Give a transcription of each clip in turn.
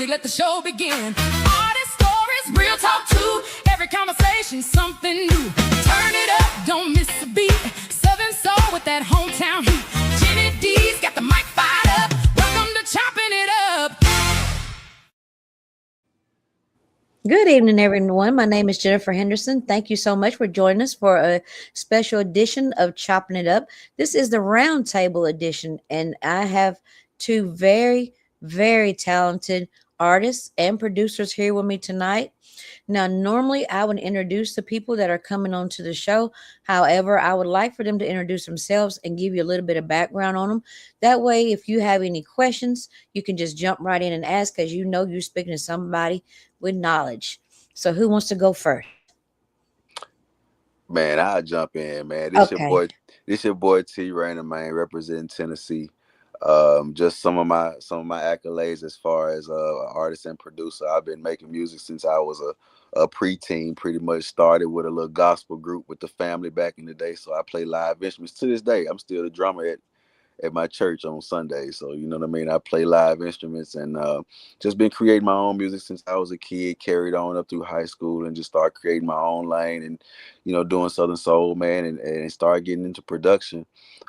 music, let the show begin. Artist stories, real talk too. Every conversation, something new. Turn it up, don't miss a beat. Southern soul with that hometown heat. Jenni-D's got the mic fired up. Welcome to Chopping It Up. Good evening, everyone. My name is Jennifer Henderson. Thank you so much for joining us for a special edition of Chopping It Up. This is the Roundtable edition, and I have two very, very talented artists and producers here with me tonight. Now, normally I would introduce the people that are coming onto the show. However, I would like for them to introduce themselves and give you a little bit of background on them. That way, if you have any questions, you can just jump right in and ask, because you know you're speaking to somebody with knowledge. So who wants to go first? Man, I'll jump in, man. Okay. This your boy T Rainer, man, representing Tennessee. Just some of my accolades as far as artist and producer. I've been making music since I was a preteen. Pretty much started with a little gospel group with the family back in the day. So I play live instruments to this day. I'm still the drummer at my church on Sundays. So, you know what I mean? I play live instruments and just been creating my own music since I was a kid, carried on up through high school and just started creating my own lane and, you know, doing Southern Soul, man, and started getting into production.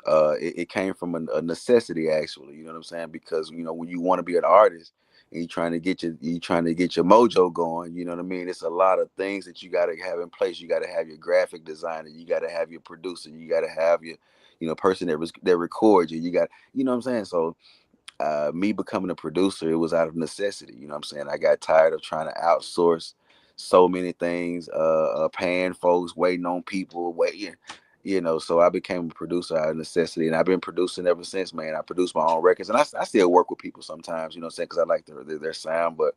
It came from a necessity, actually, you know what I'm saying? Because, you know, when you want to be an artist and you're trying to get your mojo going, you know what I mean? It's a lot of things that you got to have in place. You got to have your graphic designer, you got to have your producer, you got to have your person that records you. You got, you know what I'm saying? So me becoming a producer, it was out of necessity. You know what I'm saying? I got tired of trying to outsource so many things, paying folks, waiting on people, waiting. So I became a producer out of necessity, and I've been producing ever since, man. I produce my own records, and I still work with people sometimes, you know what I'm saying, because I like their sound. But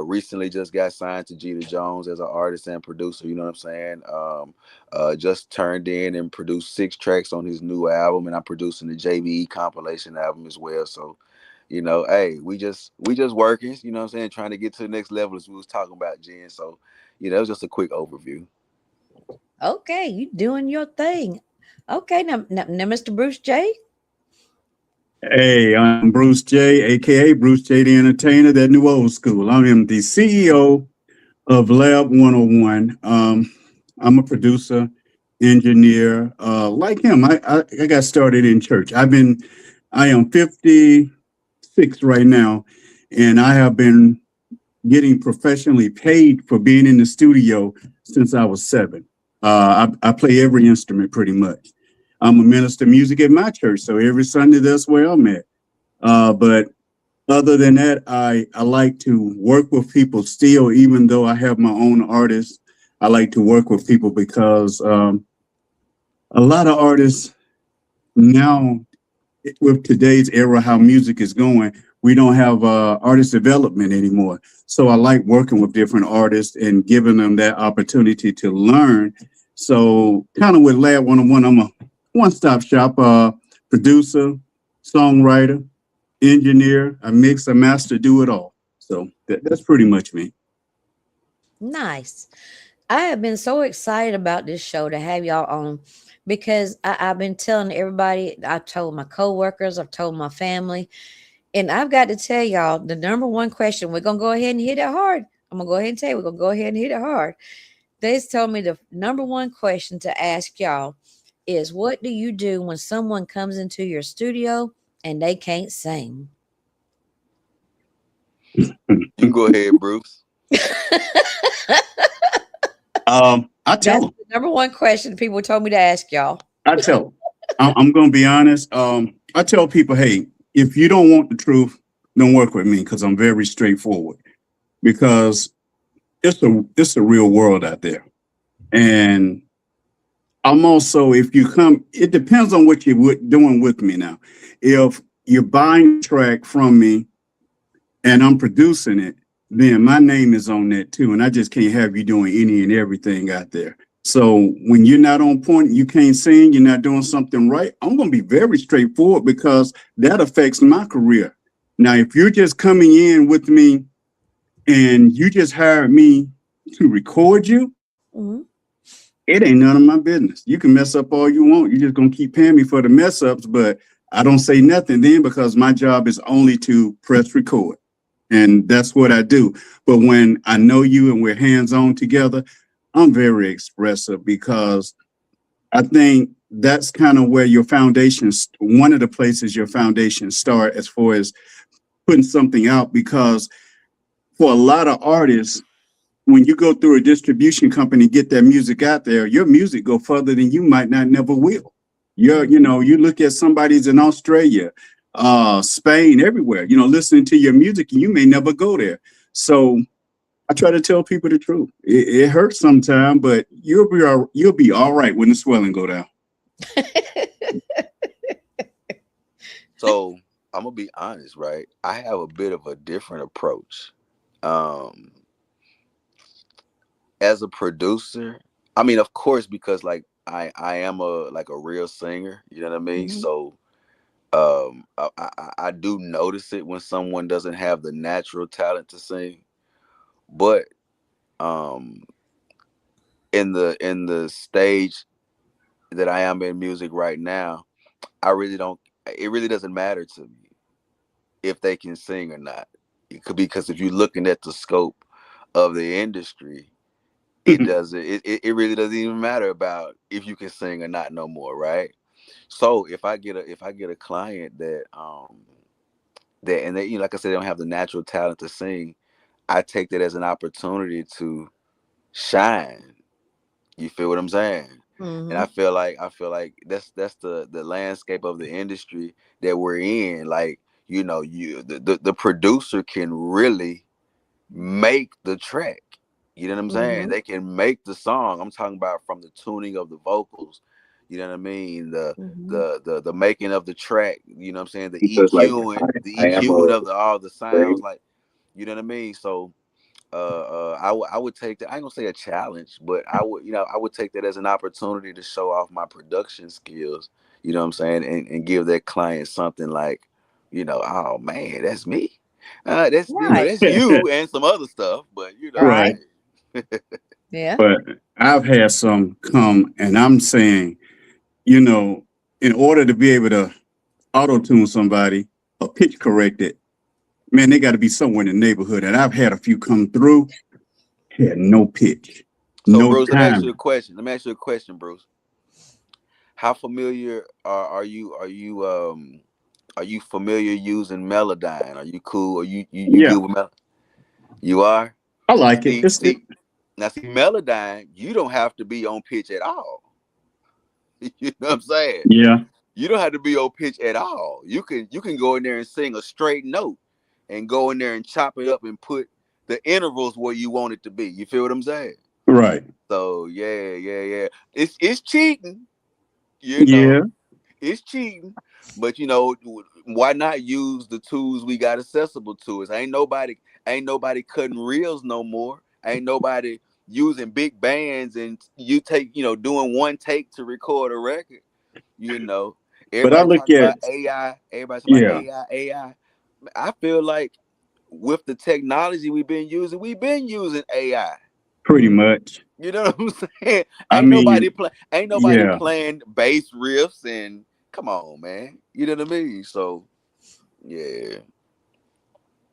recently just got signed to Jeter Jones as an artist and producer, you know what I'm saying? Just turned in and produced 6 tracks on his new album, and I'm producing the JVE compilation album as well. So, hey, we just working, you know what I'm saying, trying to get to the next level as we was talking about, Jen. So, that was just a quick overview. Okay, you doing your thing. Okay, now Mr. Bruce J. Hey, I'm Bruce J, aka Bruce J the Entertainer, that new old school. I am the CEO of Lab 101. I'm a producer, engineer. Like him, I got started in church. I am 56 right now, and I have been getting professionally paid for being in the studio since I was 7. I play every instrument pretty much. I'm a minister of music at my church, so every Sunday that's where I'm at. But other than that, I like to work with people still, even though I have my own artists. I like to work with people because a lot of artists now, with today's era, how music is going, we don't have artist development anymore. So I like working with different artists and giving them that opportunity to learn. So kind of with Lab 101, I'm a one-stop shop, producer, songwriter, engineer. I mix, I master, do it all. So that's pretty much me. Nice. I have been so excited about this show to have y'all on, because I've been telling everybody, I've told my coworkers, I've told my family, and I've got to tell y'all the number one question. We're going to go ahead and hit it hard. I'm going to go ahead and tell you, we're going to go ahead and hit it hard. They told me the number one question to ask y'all is, what do you do when someone comes into your studio and they can't sing? You go ahead, Bruce. I tell them. The number one question people told me to ask y'all. I tell them. I'm going to be honest. I tell people, hey, if you don't want the truth, don't work with me, because I'm very straightforward. Because it's a real world out there. And I'm also, if you come, it depends on what you're doing with me now. If you're buying a track from me and I'm producing it, then my name is on that too. And I just can't have you doing any and everything out there. So when you're not on point, you can't sing, you're not doing something right, I'm going to be very straightforward, because that affects my career. Now, if you're just coming in with me and you just hired me to record you, it ain't none of my business. You can mess up all you want. You're just going to keep paying me for the mess ups, but I don't say nothing then, because my job is only to press record. and that's what I do. But when I know you and we're hands-on together, I'm very expressive because I think that's kind of where your foundation, one of the places your foundation start as far as putting something out. Because for a lot of artists, when you go through a distribution company, get that music out there, your music go further than you might not never will. You look at somebody's in Australia, Spain, everywhere, listening to your music, and you may never go there. So I try to tell people the truth. It hurts sometimes, but you'll be all right when the swelling go down. So I'm gonna be honest, right? I have a bit of a different approach. As a producer, I mean, of course, because like I am a real singer, you know what I mean? Mhm. So I do notice it when someone doesn't have the natural talent to sing. But um in the stage that I am in music right now, I really don't it really doesn't matter to me if they can sing or not. It could, because if you're looking at the scope of the industry, it really doesn't even matter about if you can sing or not no more, right? So if I get a client that and they, like I said, they don't have the natural talent to sing, I take that as an opportunity to shine. You feel what I'm saying? And Mhm. I feel like that's the landscape of the industry that we're in. Like, the producer can really make the track. You know what I'm saying? Mhm. They can make the song. I'm talking about from the tuning of the vocals. You know what I mean? The Mhm. the making of the track. You know what I'm saying? The Because like I am EQing a of all the sounds. Like, you know what I mean? So I would take that. I ain't gonna say a challenge, but I would take that as an opportunity to show off my production skills. You know what I'm saying, and give that client something like, oh man, that's me. That's Right. that's you and some other stuff, but Right. right. hey. Yeah. But I've had some come and I'm saying, in order to be able to auto tune somebody or pitch correct it, man, they got to be somewhere in the neighborhood. And I've had a few come through, had no pitch, So no Bruce, let me ask you a time. question. Bruce. How familiar are you familiar using Melodyne? Are you cool? Are you Yeah, good with Mel? You are? I like it. See, see, now see, Melodyne, you don't have to be on pitch at all. You know what I'm saying? Yeah, You don't have to be on pitch at all. You can go in there and sing a straight note and go in there and chop it up and put the intervals where you want it to be. You feel what I'm saying? right. So yeah. It's cheating, you Yeah, know. It's cheating, but why not use the tools we got accessible to us? Ain't nobody cutting reels no more. Ain't nobody using big bands and you take, doing one take to record a record. You know, but I everybody look talking at, about AI. Everybody talking about yeah, AI. AI. I feel like with the technology we've been using AI. pretty Mhm. much. You know what I'm saying? I mean, Ain't nobody yeah. playing bass riffs and come on, man. You know what I mean? So yeah.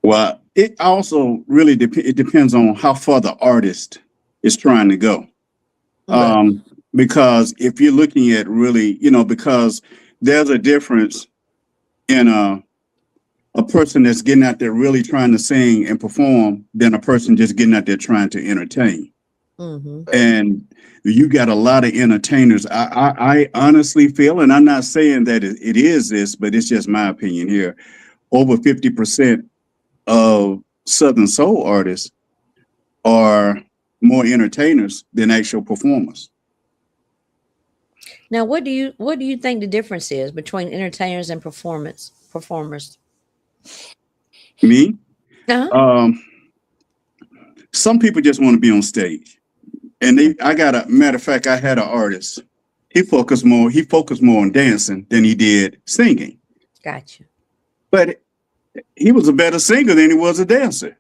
Well, it also really it depends on how far the artist is trying to go. Mhm. Um, because if you're looking at really, because there's a difference in a person that's getting out there really trying to sing and perform than a person just getting out there trying to entertain. Mhm. Facts. And you got a lot of entertainers. I honestly feel, and I'm not saying that it is this, but it's just my opinion here. Over 50% of Southern soul artists are more entertainers than actual performers. Now, what do you think the difference is between entertainers and performers? Me, Uh-huh. um, some people just want to be on stage, and I got a matter of fact. I had an artist. He focused more on dancing than he did singing, Gotcha. but he was a better singer than he was a dancer.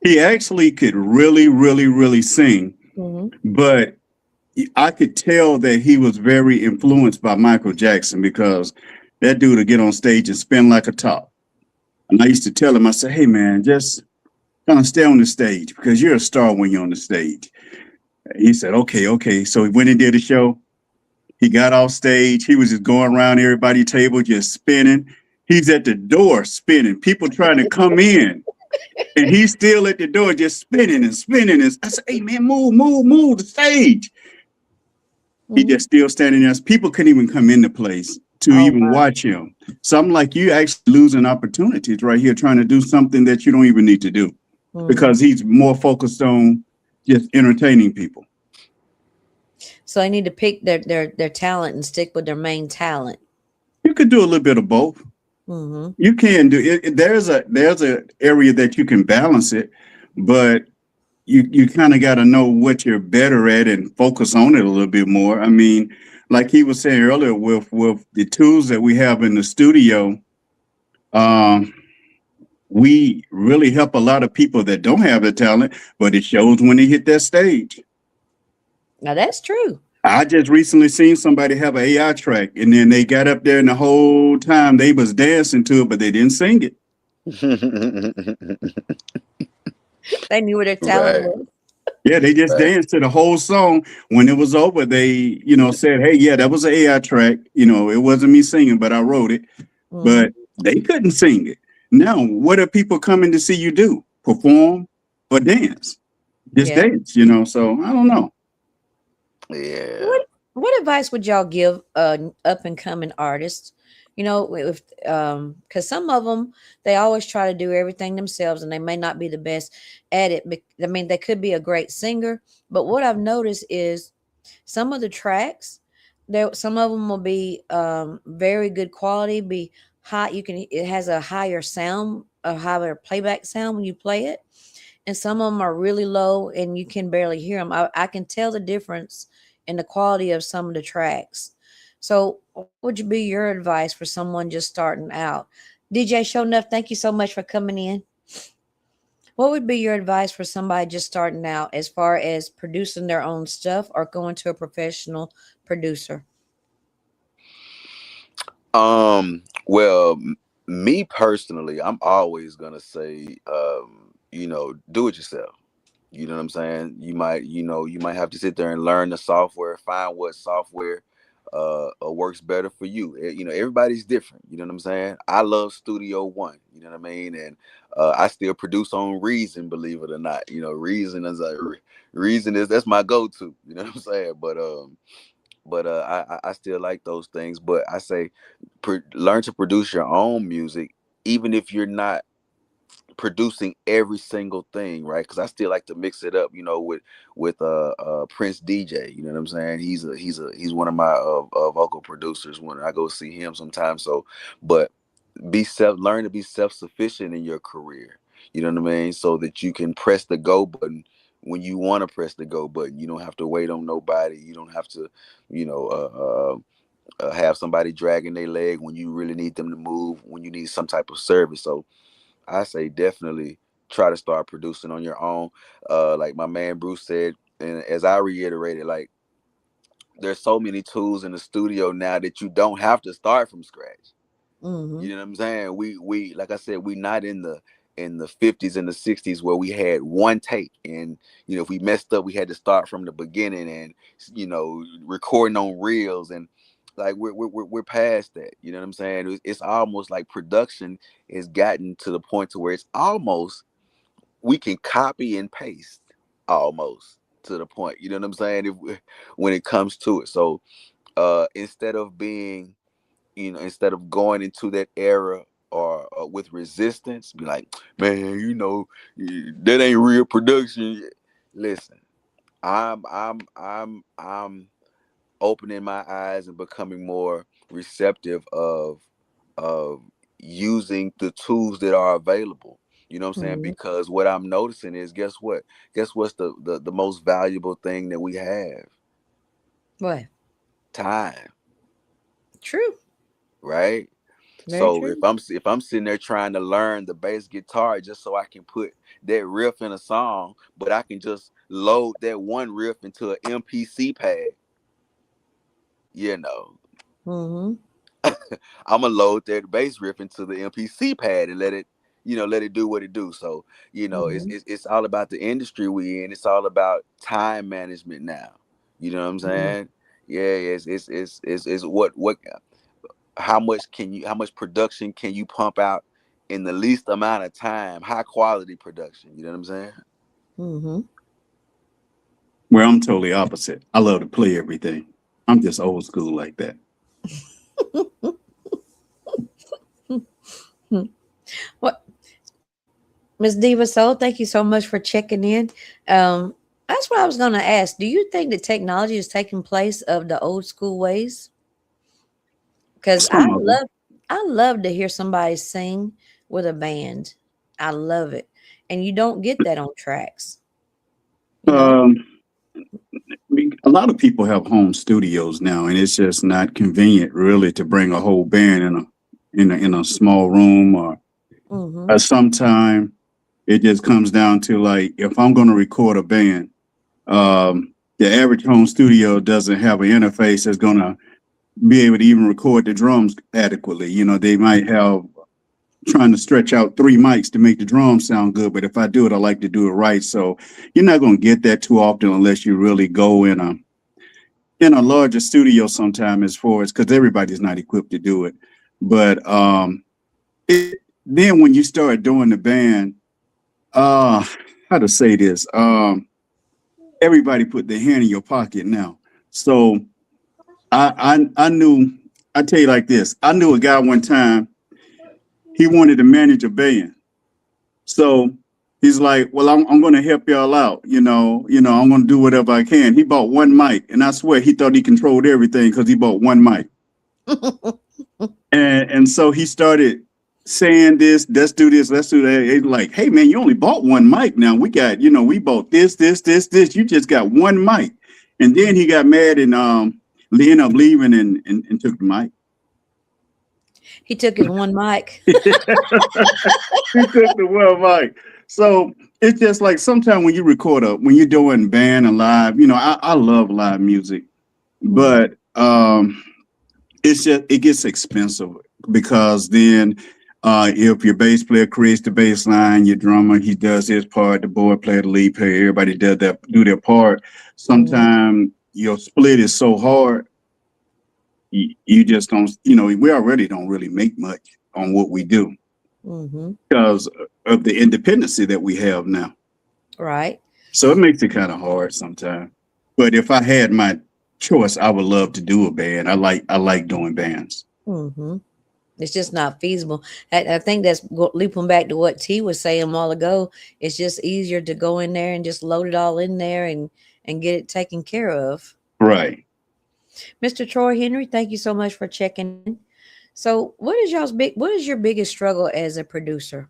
He actually could really, really, really sing, Mhm. but I could tell that he was very influenced by Michael Jackson because that dude would get on stage and spin like a top. And I used to tell him, I said, hey man, just kind of stay on the stage because you're a star when you're on the stage. He said, okay, okay. So he went and did a show. He got off stage. He was just going around everybody's table, just spinning. He's at the door spinning. People trying to come in. And he's still at the door, just spinning and spinning. And I said, hey, man, move, move, move the stage. He Mhm. just still standing there. People couldn't even come into place to Oh even my. watch him. So I'm like, you actually losing opportunities right here trying to do something that you don't even need to do because Mhm. he's more focused on just entertaining people. So they need to pick their talent and stick with their main talent. You could do a little bit of both. Mhm. You can do it. There's a area that you can balance it, but you kind of got to know what you're better at and focus on it a little bit more. I mean, like he was saying earlier, with the tools that we have in the studio, um, we really help a lot of people that don't have the talent, but it shows when they hit that stage. Now that's true. I just recently seen somebody have an AI track, and then they got up there, and the whole time they was dancing to it, but they didn't sing it. They knew where their talent Right, was. Yeah, they just right. danced to the whole song. When it was over, they, said, hey, yeah, that was an AI track. It wasn't me singing, but I wrote it. Mhm. But they couldn't sing it. Now, what are people coming to see you do? Perform or dance? Just Yeah. dance. So I don't know. Yeah. What advice would y'all give up and coming artists? You know, if because some of them they always try to do everything themselves, and they may not be the best at it. I mean, they could be a great singer, but what I've noticed is some of the tracks, there some of them will be very good quality, be high. It has a higher sound, a higher playback sound when you play it, and some of them are really low and you can barely hear them. I can tell the difference in the quality of some of the tracks. So, what would you be your advice for someone just starting out? DJ Show Enough, thank you so much for coming in. What would be your advice for somebody just starting out as far as producing their own stuff or going to a professional producer? Well, me personally, I'm always gonna say, do it yourself. You know what I'm saying? You might have to sit there and learn the software, find what software works better for you. Everybody's different. You know what I'm saying? I love Studio One. You know what I mean? And I still produce on Reason, believe it or not. Reason is Reason is that's my go-to. You know what I'm saying? But I still like those things. But I say, learn to produce your own music, even if you're not producing every single thing, right? Because I still like to mix it up, with Prince DJ. You know what I'm saying? He's one of my vocal producers when I go see him sometimes. So, but learn to be self sufficient in your career. You know what I mean? So that you can press the go button when you want to press the go button. You don't have to wait on nobody. You don't have to, you know, have somebody dragging their leg when you really need them to move. When you need some type of service. So I say definitely try to start producing on your own. Like my man Bruce said, and as I reiterated, like there's so many tools in the studio now that you don't have to start from scratch. Mm-hmm. You know what I'm saying? We like I said, we not in the 50s and the 60s where we had one take, and if we messed up we had to start from the beginning, and recording on reels, and like we're past that. You know what I'm saying? It's almost like production has gotten to the point to where it's almost we can copy and paste almost to the point. You know what I'm saying? When it comes to it. So instead of being instead of going into that era or with resistance, be like, man, that ain't real production. Listen, I'm opening my eyes and becoming more receptive of using the tools that are available. You know what I'm saying? Mm-hmm. Because what I'm noticing is, guess what? Guess what's the most valuable thing that we have? What? Time, True. right? Very So if true. I'm sitting there trying to learn the bass guitar just so I can put that riff in a song, but I can just load that one riff into an MPC pad, you know, Mm-hmm. I'm gonna load that bass riff into the MPC pad and let it let it do what it do. So, Mhm. it's all about the industry we in. It's all about time management now. You know what I'm Mhm. saying? Yeah, it's what how much production can you pump out in the least amount of time? High quality production. You know what I'm saying? Mhm. Where I'm totally opposite. I love to play everything. I'm just old school like that. What, Miss Diva Soul? Thank you so much for checking in. Um, that's what I was going to ask. Do you think that technology is taking place of the old school ways? Because Some of them. I love to hear somebody sing with a band. I love it, and you don't get that on tracks. You know. Um, a lot of people have home studios now, and it's just not convenient, really, to bring a whole band in a small room or Mm-hmm. sometime it just comes down to like if I'm going to record a band, the average home studio doesn't have an interface that's going to be able to even record the drums adequately. They might have trying to stretch out 3 mics to make the drums sound good, but if I do it, I like to do it right. So you're not going to get that too often unless you really go in a larger studio sometime as far as because everybody's not equipped to do it. But then when you start doing the band, uh how to say this, everybody put their hand in your pocket now. So I knew, I tell you like this, I knew a guy one time, he wanted to manage a band. So he's like, well, I'm going to help y'all out. I'm going to do whatever I can. He bought 1 mic, and I swear he thought he controlled everything because he bought 1 mic. And so he started saying this, let's do this, let's do that. It's like, hey man, you only bought 1 mic. Now we got, we bought this. You just got 1 mic. And then he got mad and ended up leaving and took the mic. He took his one mic. He took the 1 mic. So it's just like sometimes when you record when you're doing band and live, I love live music, but it's just it gets expensive because then if your bass player creates the bass line, your drummer he does his part, the board player, the lead player, everybody do their part. Sometimes your split is so hard, you just don't. We already don't really make much on what we do Mm-hmm. because of the independency that we have now. Right. So it makes it kind of hard sometimes. But if I had my choice, I would love to do a band. I like doing bands. Mm-hmm. It's just not feasible. I think that's looping back to what T was saying a while ago. It's just easier to go in there and just load it all in there and get it taken care of. Right. Mr. Troy Henry, thank you so much for checking in. So, what is your biggest struggle as a producer?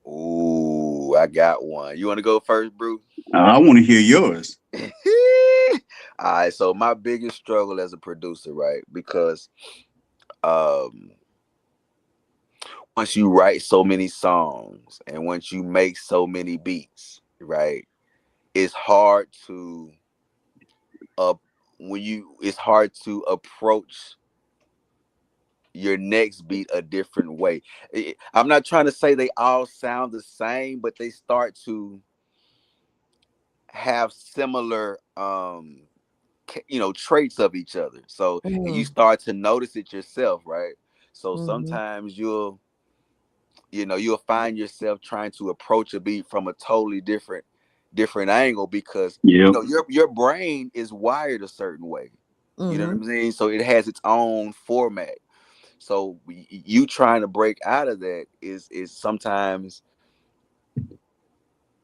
Ooh, I got one. You want to go first, Bruce? I want to hear yours. All right. So my biggest struggle as a producer, right? Because um, once you write so many songs and once you make so many beats, right? It's hard to it's hard to approach your next beat a different way. I'm not trying to say they all sound the same, but they start to have similar traits of each other. So and you Mm, start to notice it yourself, right? So mm-hmm. sometimes you'll find yourself trying to approach a beat from a totally different angle because Yep. your brain is wired a certain way. You know what Mm-hmm. I'm saying? So it has its own format. So you trying to break out of that is sometimes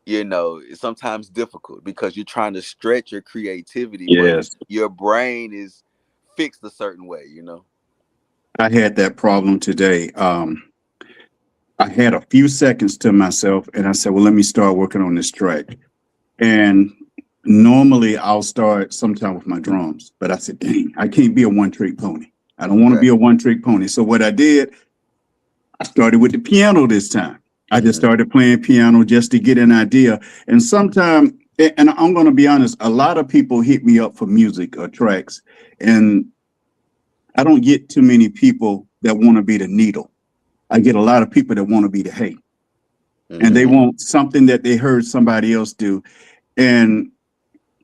it's sometimes difficult because you're trying to stretch your creativity, but Yes. your brain is fixed a certain way. I had that problem today. I had a few seconds to myself and I said, well, let me start working on this track. And normally I'll start sometime with my drums, but I said, dang, I can't be a one-trick pony. I don't want to Okay. be a one-trick pony. So what I did, I started with the piano this time. I just started playing piano just to get an idea. And sometimes, and I'm going to be honest, a lot of people hit me up for music or tracks, and I don't get too many people that want to be the needle. I get a lot of people that want to be the hay, and they Mhm. want something that they heard somebody else do, and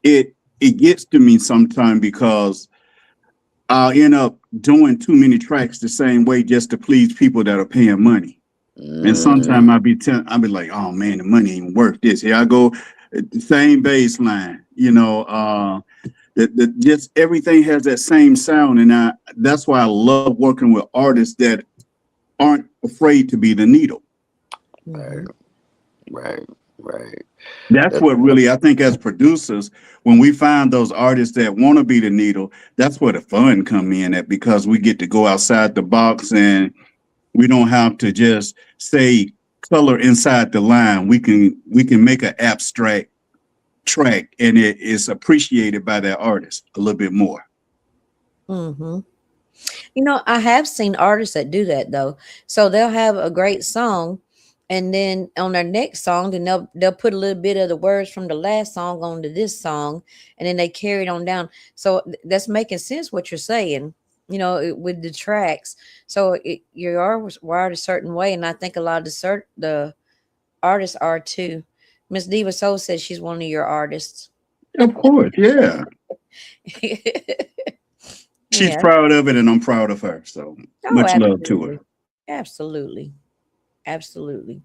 it gets to me sometimes because I'll end up doing too many tracks the same way just to please people that are paying money. And sometimes Mhm. I'll be like, oh man, the money ain't worth this. Here I go, the same bass line, that just everything has that same sound. And that's why I love working with artists that aren't afraid to be the needle. Right. Mhm. Right. Right. That's That, what really, I think, as producers, when we find those artists that want to be the needle, that's where the fun come in at, because we get to go outside the box and we don't have to just say color inside the line. We can make an abstract track and it is appreciated by that artist a little bit more. Mhm. I have seen artists that do that though. So they'll have a great song, and then on their next song, then they'll put a little bit of the words from the last song onto this song, and then they carry it on down. So that's making sense what you're saying. With the tracks. So you are wired a certain way, and I think a lot of the artists are too. Miss Diva Soul says she's one of your artists. Of course, yeah. She's Yeah. proud of it and I'm proud of her. So Oh, much love to her. absolutely. Absolutely. Absolutely.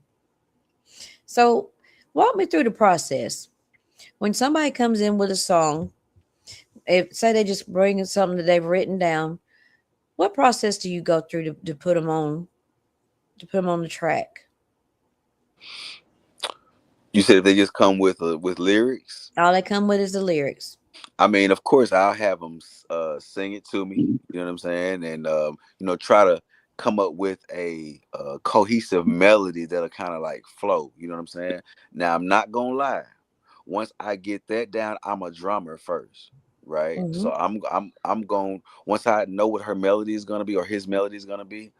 So, walk me through the process. When somebody comes in with a song, if say they just bring in something that they've written down, what process do you go through to put them on the track? you said if they just come with lyrics. All they come with is the lyrics. I mean, of course, I'll have them sing it to me. You know what I'm saying, and try to come up with a cohesive melody that'll kind of like flow. You know what I'm saying? Now, I'm not gonna lie. Once I get that down, I'm a drummer first, right? Hmm. So I'm going, once I know what her melody is gonna be or his melody is gonna be,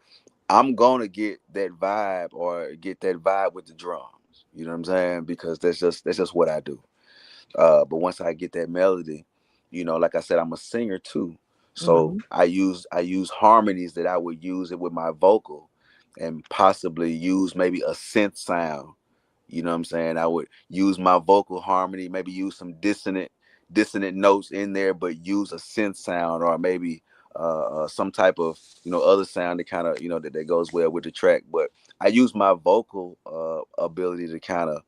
I'm gonna get that vibe or get that vibe with the drums. You know what I'm saying? Because that's just what I do. But once I get that melody, like I said, I'm a singer too. So Hmm. I use harmonies that I would use it with my vocal and possibly use maybe a synth sound. You know what I'm saying? I would use my vocal harmony, maybe use some dissonant notes in there, but use a synth sound or maybe some type of other sound that kind of that goes well with the track. But I use my vocal ability to kind of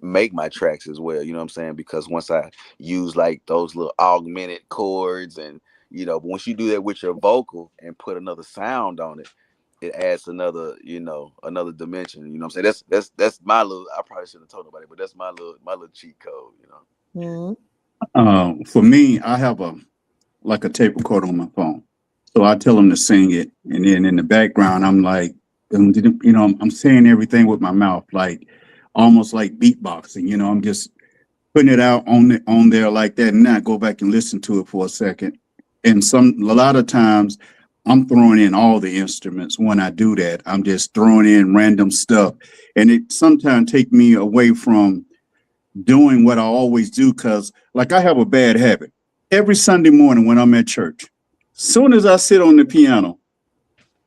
make my tracks as well, you know what I'm saying? Because once I use like those little augmented chords and but once you do that with your vocal and put another sound on it, it adds another dimension. You know what I'm saying? That's my little, I probably shouldn't have told nobody, but that's my little cheat code. Hmm. For me, I have a tape recorder on my phone. So I tell them to sing it. And then in the background, I'm like, I'm saying everything with my mouth, like almost like beatboxing. I'm just putting it out on there like that, and then I go back and listen to it for a second. And a lot of times I'm throwing in all the instruments when I do that. I'm just throwing in random stuff. And it sometimes take me away from doing what I always do, because like I have a bad habit. Every Sunday morning when I'm at church, soon as I sit on the piano,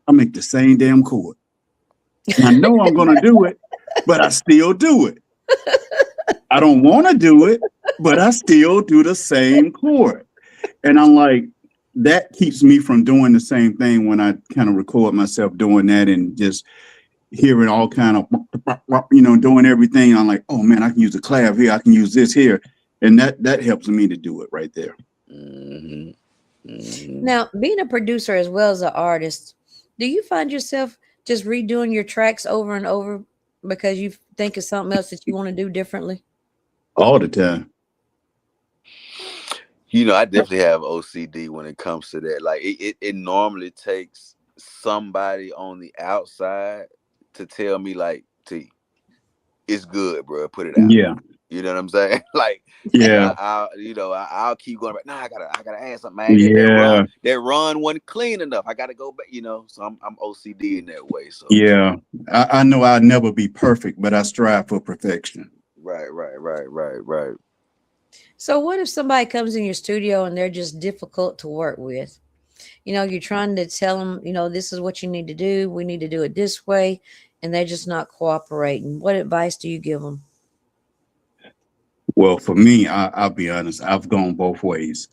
I make the same damn chord. And I know I'm gonna do it, but I still do it. I don't want to do it, but I still do the same chord. And I'm like, that keeps me from doing the same thing when I kind of record myself doing that and just hearing all kind of, doing everything. I'm like, oh man, I can use a clav here. I can use this here. And that helps me to do it right there. Hmm. Hmm. Now, being a producer as well as an artist, do you find yourself just redoing your tracks over and over because you think of something else that you want to do differently? All the time. I definitely have OCD when it comes to that. Like it normally takes somebody on the outside to tell me like, T, it's good, bro. Put it out. Yeah. You know what I'm saying? Like, and Yeah. I'll keep going back. Nah, I gotta add something. Man, Yeah. that run wasn't clean enough. I gotta go back. So I'm OCD in that way. So Yeah. I know I'll never be perfect, but I strive for perfection. right, right, right, right, right. So, what if somebody comes in your studio and they're just difficult to work with? You're trying to tell them, this is what you need to do. We need to do it this way. And they're just not cooperating. What advice do you give them? Well, for me, I'll be honest. I've gone both ways.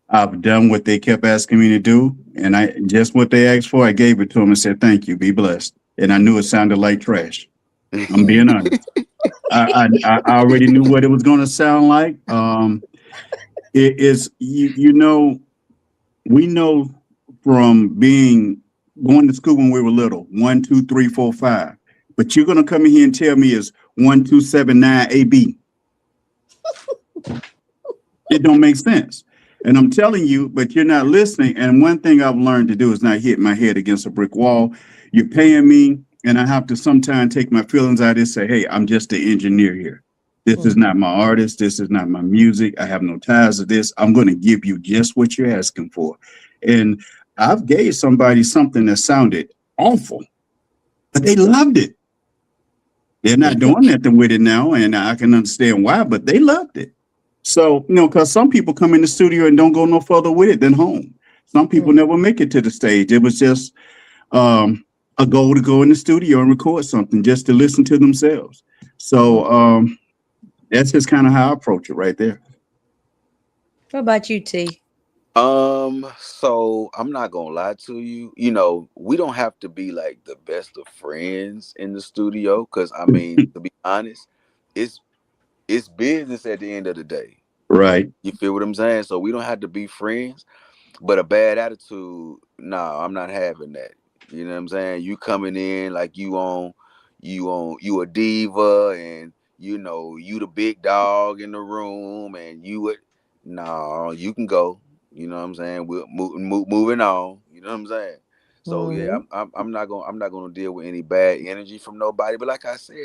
I've done what they kept asking me to do, and I just what they asked for, I gave it to them and said, "Thank you, be blessed." And I knew it sounded like trash. I'm being honest. I already knew what it was going to sound like. It is we know from being going to school when we were little, 1, 2, 3, 4, 5. But you're going to come in here and tell me it's 1, 2, 7, 9 AB. It don't make sense. And I'm telling you, but you're not listening. And one thing I've learned to do is not hit my head against a brick wall. You're paying me, and I have to sometimes take my feelings out and say, hey, I'm just the engineer here. This is not my artist. This is not my music. I have no ties to this. I'm going to give you just what you're asking for. And I've gave somebody something that sounded awful, but they loved it. They're not doing nothing with it now, and I can understand why, but they loved it. So, because some people come in the studio and don't go no further with it than home. Some people never make it to the stage. It was just a goal to go in the studio and record something just to listen to themselves. So that's just kind of how I approach it right there. What about you, T? So I'm not gonna lie to you. We don't have to be like the best of friends in the studio, because I mean, to be honest, it's business at the end of the day. Right. You feel what I'm saying? So we don't have to be friends, but a bad attitude, nah, I'm not having that. You know what I'm saying? You coming in like you a diva, and you the big dog in the room, and no, you can go. You know what I'm saying? We're moving on. You know what I'm saying? So yeah, I'm not gonna deal with any bad energy from nobody. But like I said,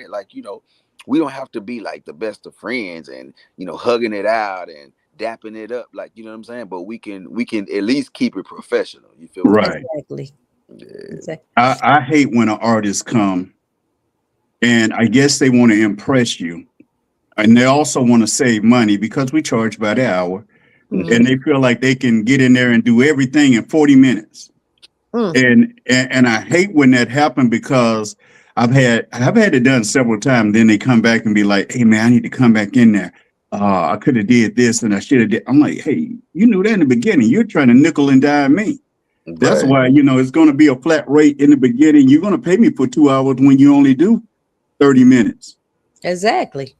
we don't have to be like the best of friends and hugging it out and dapping it up, like, you know what I'm saying. But we can at least keep it professional. You feel what I'm Right. Exactly. saying? Exactly. I hate when an artist come and I guess they want to impress you. And they also want to save money because we charge by the hour. And they feel like they can get in there and do everything in 40 minutes. And I hate when that happened, because I've had it done several times. Then they come back and be like, hey man, I need to come back in there. I could have did this and I should have did. I'm like, hey, you knew that in the beginning. You're trying to nickel and dime me. That's why, it's going to be a flat rate in the beginning. You're going to pay me for 2 hours when you only do 30 minutes. Exactly.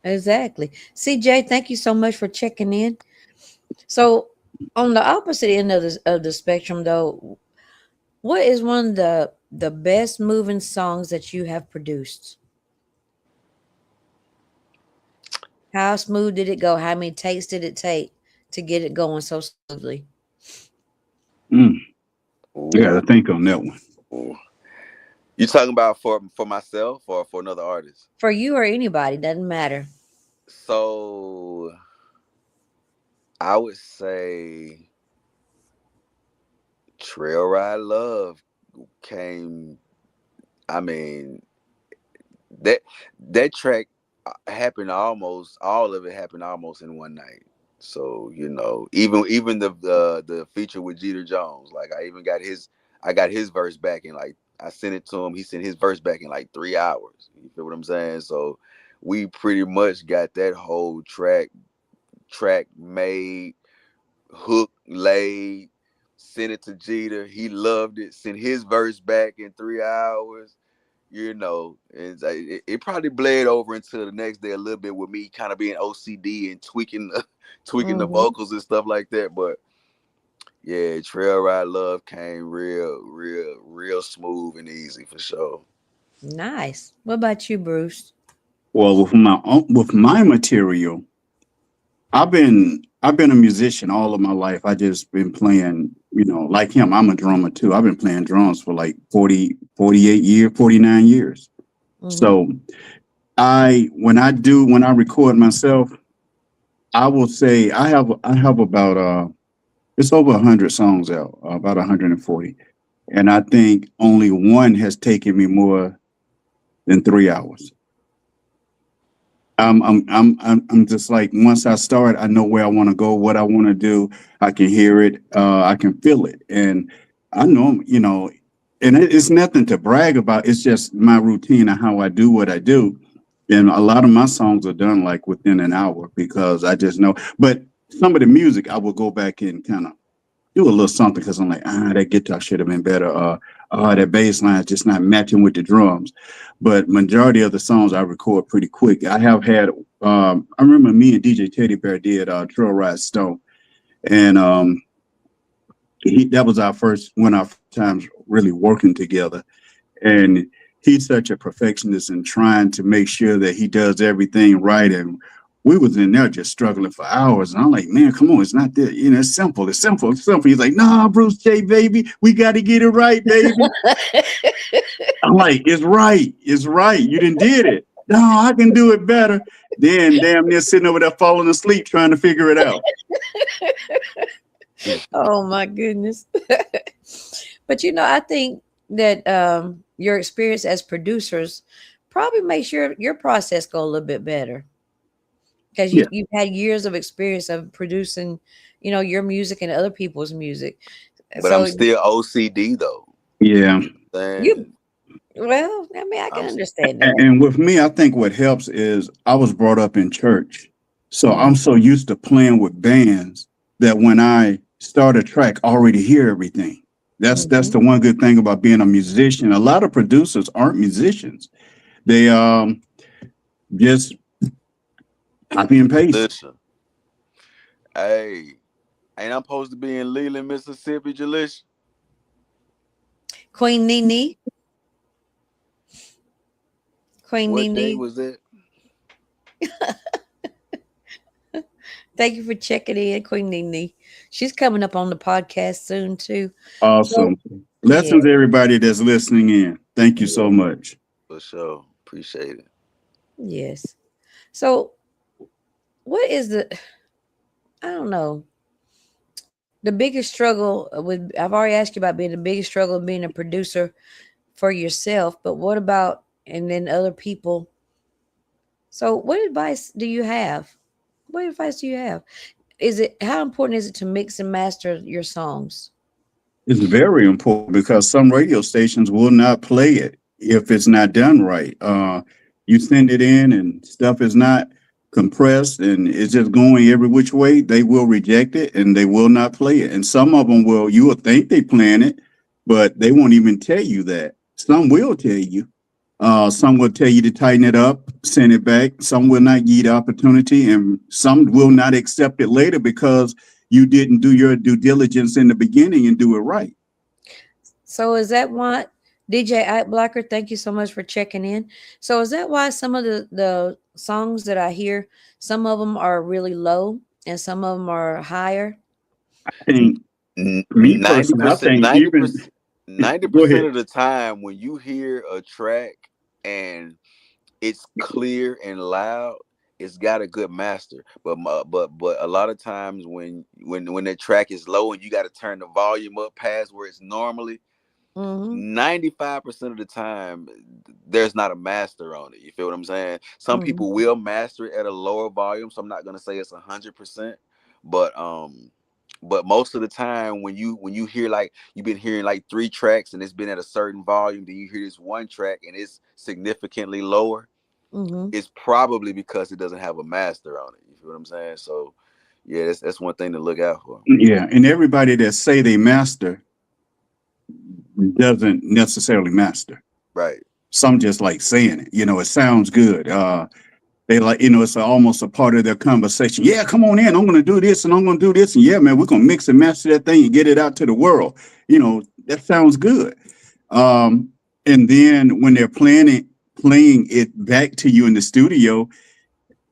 CJ, thank you so much for checking in. So, on the opposite end of the spectrum, though, what is one of the best moving songs that you have produced? How smooth did it go? How many takes did it take to get it going so smoothly? I got to think on that one. Ooh. You talking about for myself or for another artist? For you or anybody, doesn't matter. So I would say Trail Ride Love came. I mean, that track happened almost, all of it happened almost in one night. So even the feature with Jeter Jones, like I got his verse back in, like, I sent it to him. He sent his verse back in like 3 hours. You feel what I'm saying? So we pretty much got that whole track made, hook laid, sent it to Jeter. He loved it. Sent his verse back in 3 hours. And it probably bled over into the next day a little bit, with me kind of being OCD and tweaking the vocals and stuff like that. But yeah, Trail Ride Love came real smooth and easy for sure. Nice. What about you, Bruce? Well, with my material, I've been a musician all of my life. I just been playing, like him. I'm a drummer too. I've been playing drums for like 40, 48 years, 49 years. So when I record myself, I will say I have about it's over 100 songs out, about 140. And I think only one has taken me more than 3 hours. I'm just like, once I start, I know where I want to go, what I want to do. I can hear it, I can feel it, and I know, and it's nothing to brag about. It's just my routine and how I do what I do. And a lot of my songs are done like within an hour because I just know. But some of the music, I will go back and kind of do a little something because I'm like, that guitar should have been better. That bass line is just not matching with the drums. But majority of the songs I record pretty quick. I have had, I remember me and DJ Teddy Bear did Trail Ride Stone. And that was our first times really working together. And he's such a perfectionist and trying to make sure that he does everything right. And we was in there just struggling for hours. And I'm like, man, come on, it's not that, it's simple. It's simple. It's simple. He's like, nah, Bruce J, baby, we got to get it right, baby. I'm like, it's right. It's right. You done did it. No, I can do it better. Then damn near sitting over there falling asleep trying to figure it out. Oh my goodness. But I think that your experience as producers probably makes your process go a little bit better. Because you've had years of experience of producing, your music and other people's music. But I'm still OCD though. Yeah. Well, I mean, I can understand that. And with me, I think what helps is I was brought up in church. So I'm so used to playing with bands that when I start a track, I already hear everything. That's the one good thing about being a musician. A lot of producers aren't musicians. They just copy and paste. Listen, hey, ain't I supposed to be in Leland, Mississippi, Jalisha? Queen Nene. Queen What Nene. day was that? Thank you for checking in, Queen Nene. She's coming up on the podcast soon too. Awesome. Lessons, everybody that's listening in. Thank you so much. For sure. Appreciate it. Yes. So what is I don't know, the biggest struggle I've already asked you about being the biggest struggle of being a producer for yourself, but what about, and then other people? So what advice do you have? What advice do you have? How important is it to mix and master your songs? It's very important because some radio stations will not play it if it's not done right. You send it in and stuff is not compressed and it's just going every which way, they will reject it and they will not play it. And some of them you will think they plan it, but they won't even tell you that. Some will tell you. Some will tell you to tighten it up, send it back. Some will not give you the opportunity, and some will not accept it later because you didn't do your due diligence in the beginning and do it right. So is that why, DJ Ike Blocker, thank you so much for checking in. So is that why some of the songs that I hear, some of them are really low and some of them are higher? I think, me personally, I think 90% of the time when you hear a track and it's clear and loud, it's got a good master. But a lot of times when the track is low and you got to turn the volume up past where it's normally, 95% of the time there's not a master on it. You feel what I'm saying? Some people will master it at a lower volume, so I'm not gonna say it's 100%, but most of the time when you hear, like, you've been hearing like 3 tracks and it's been at a certain volume, then you hear this one track and it's significantly lower, it's probably because it doesn't have a master on it. You feel what I'm saying? So yeah, that's one thing to look out for. Yeah, and everybody that say they master doesn't necessarily master. Right. Some just like saying it. It sounds good. They like, it's almost a part of their conversation. Yeah, come on in. I'm going to do this and I'm going to do this. And yeah, man, we're going to mix and master that thing and get it out to the world. That sounds good. And then when they're playing it back to you in the studio,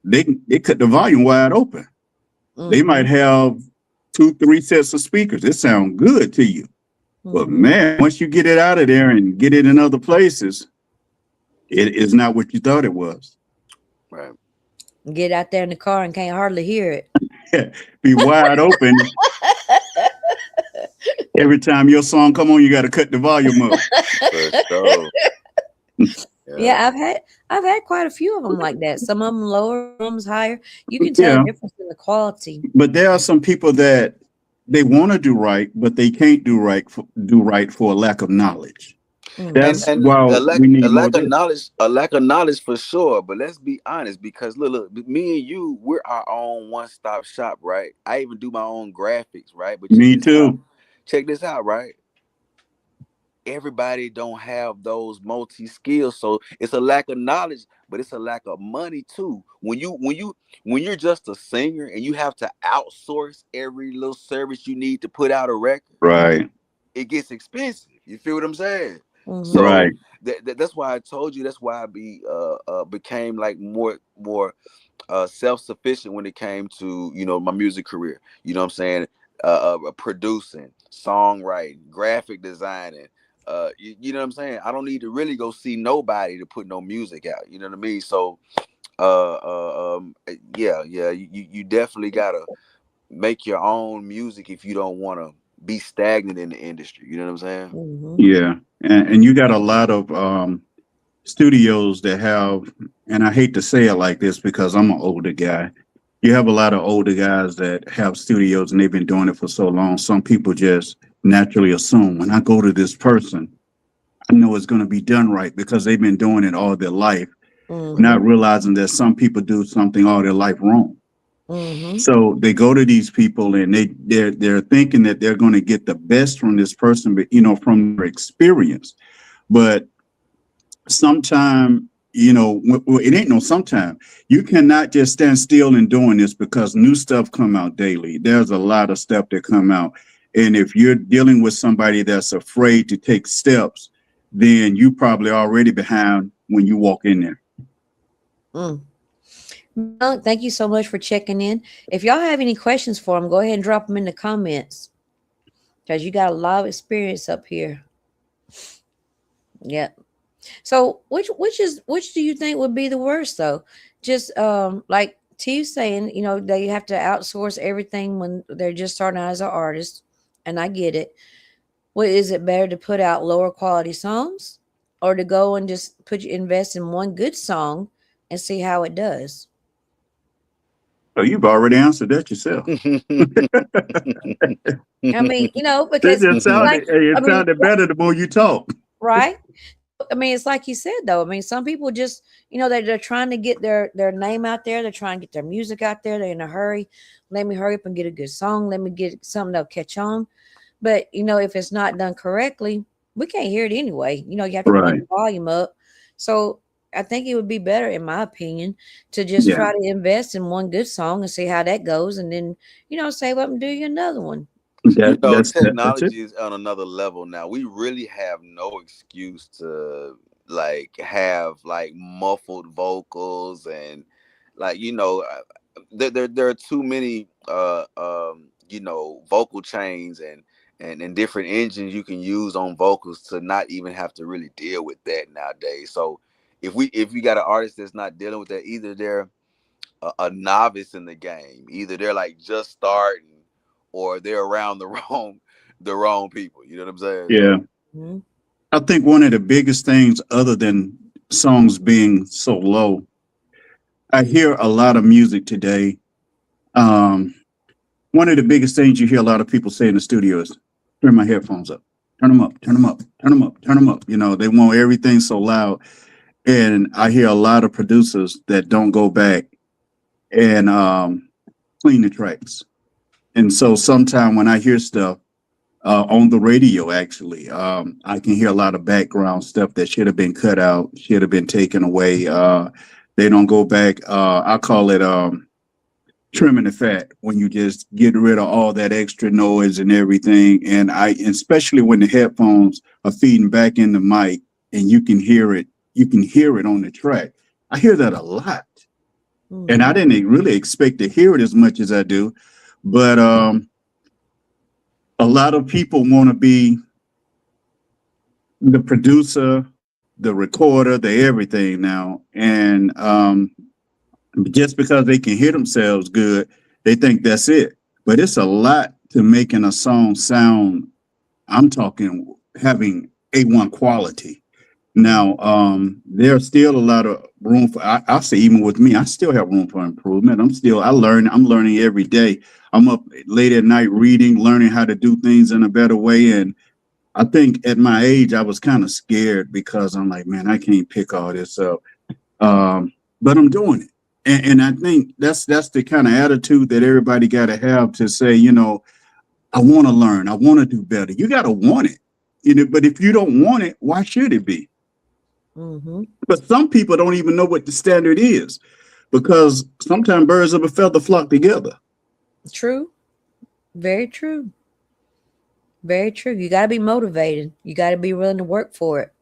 they cut the volume wide open. They might have 2-3 sets of speakers. It sounds good to you. But man, once you get it out of there and get it in other places, it is not what you thought it was. Right. Get out there in the car and can't hardly hear it. Be wide open. Every time your song come on, you got to cut the volume up. Yeah, I've had quite a few of them like that. Some of them lower, some higher. You can tell Yeah, the difference in the quality. but there are some people that they want to do right, but they can't do right for a lack of knowledge. Hmm. That's And why we a need more lack of of this. knowledge, a lack of knowledge for sure. But let's be honest, because look, me and you, we're our own one-stop shop, right? I even do my own graphics, right? But Me too. check this out, right? Everybody don't have those multi skills, so it's a lack of knowledge, but it's a lack of money too. When you're just a singer and you have to outsource every little service you need to put out a record, Right, it gets expensive. You feel what I'm saying? Hmm. So right. that's why I told you. That's why I became like more self-sufficient when it came to my music career. You know what I'm saying? Producing, songwriting, graphic designing. You know what I'm saying? I don't need to really go see nobody to put no music out. You know what I mean? So yeah, you definitely gotta make your own music if you don't want to be stagnant in the industry. You know what I'm saying? Hmm. Yeah, and you got a lot of studios that have, and I hate to say it like this because I'm an older guy. You have a lot of older guys that have studios and they've been doing it for so long. Some people just naturally assume when I go to this person, I know it's going to be done right because they've been doing it all their life, Hmm. not realizing that some people do something all their life wrong. Hmm. So they go to these people and they're thinking that they're going to get the best from this person, but from their experience. But sometime, it ain't no sometime. You cannot just stand still in doing this because new stuff come out daily. There's a lot of stuff that come out. And if you're dealing with somebody that's afraid to take steps, then you probably already behind when you walk in there. Mm. Well, thank you so much for checking in. If y'all have any questions for him, go ahead and drop them in the comments because you got a lot of experience up here. Yep. So which do you think would be the worst though? Just like T saying, they have to outsource everything when they're just starting out as an artist, and I get it. What is it better to put out lower quality songs or to go and just invest in one good song and see how it does? So you've already answered that yourself. I mean, It because just like sounded, hey, I it mean, sounded better the more you talk. right? I mean, it's like you said though. I mean, some people just, they're trying to get their name out there. They're trying to get their music out there. They're in a hurry. Let me hurry up and get a good song. Let me get something that'll catch on. But if it's not done correctly, we can't hear it anyway. You have to run Right. the volume up. So I think it would be better, in my opinion, to just Yeah. try to invest in one good song and see how that goes, and then save up and do you another one. That's it. Technology is on another level now. We really have no excuse to like have like muffled vocals and like there are too many vocal chains and different engines you can use on vocals to not even have to really deal with that nowadays. So if you got an artist that's not dealing with that, either they're a novice in the game. Either they're like just starting, or they're around the wrong people. You know what I'm saying? Yeah. So Mhm. I think one of the biggest things, other than songs being so low, I hear a lot of music today. Um, One of the biggest things you hear a lot of people say in the studio is, turn my headphones up, turn them up, turn them up, turn them up, turn them up. They want everything so loud. And I hear a lot of producers that don't go back and clean the tracks. And so sometime when I hear stuff on the radio, actually, I can hear a lot of background stuff that should have been cut out, should have been taken away. They don't go back. I call it trimming the fat, when you just get rid of all that extra noise and everything. And especially when the headphones are feeding back in the mic and you can hear it on the track. I hear that a lot. And I Mhm. didn't really expect to hear it as much as I do. But a lot of people want to be the producer, the recorder, the everything now. And just because they can hear themselves good, they think that's it. But it's a lot to making a song sound, I'm talking having A1 quality. Now, there's still a lot of room for, I say even with me, I still have room for improvement. I'm learning every day. I'm up late at night reading, learning how to do things in a better way. And I think at my age, I was kind of scared because I'm like, man, I can't pick all this up. But I'm doing it. And I think that's the kind of attitude that everybody got to have to say, I want to learn. I want to do better. You got to want it. But if you don't want it, why should it be? Mm-hmm. But some people don't even know what the standard is, because sometimes birds of a feather flock together. True. Very true. Very true. You got to be motivated. You got to be willing to work for it.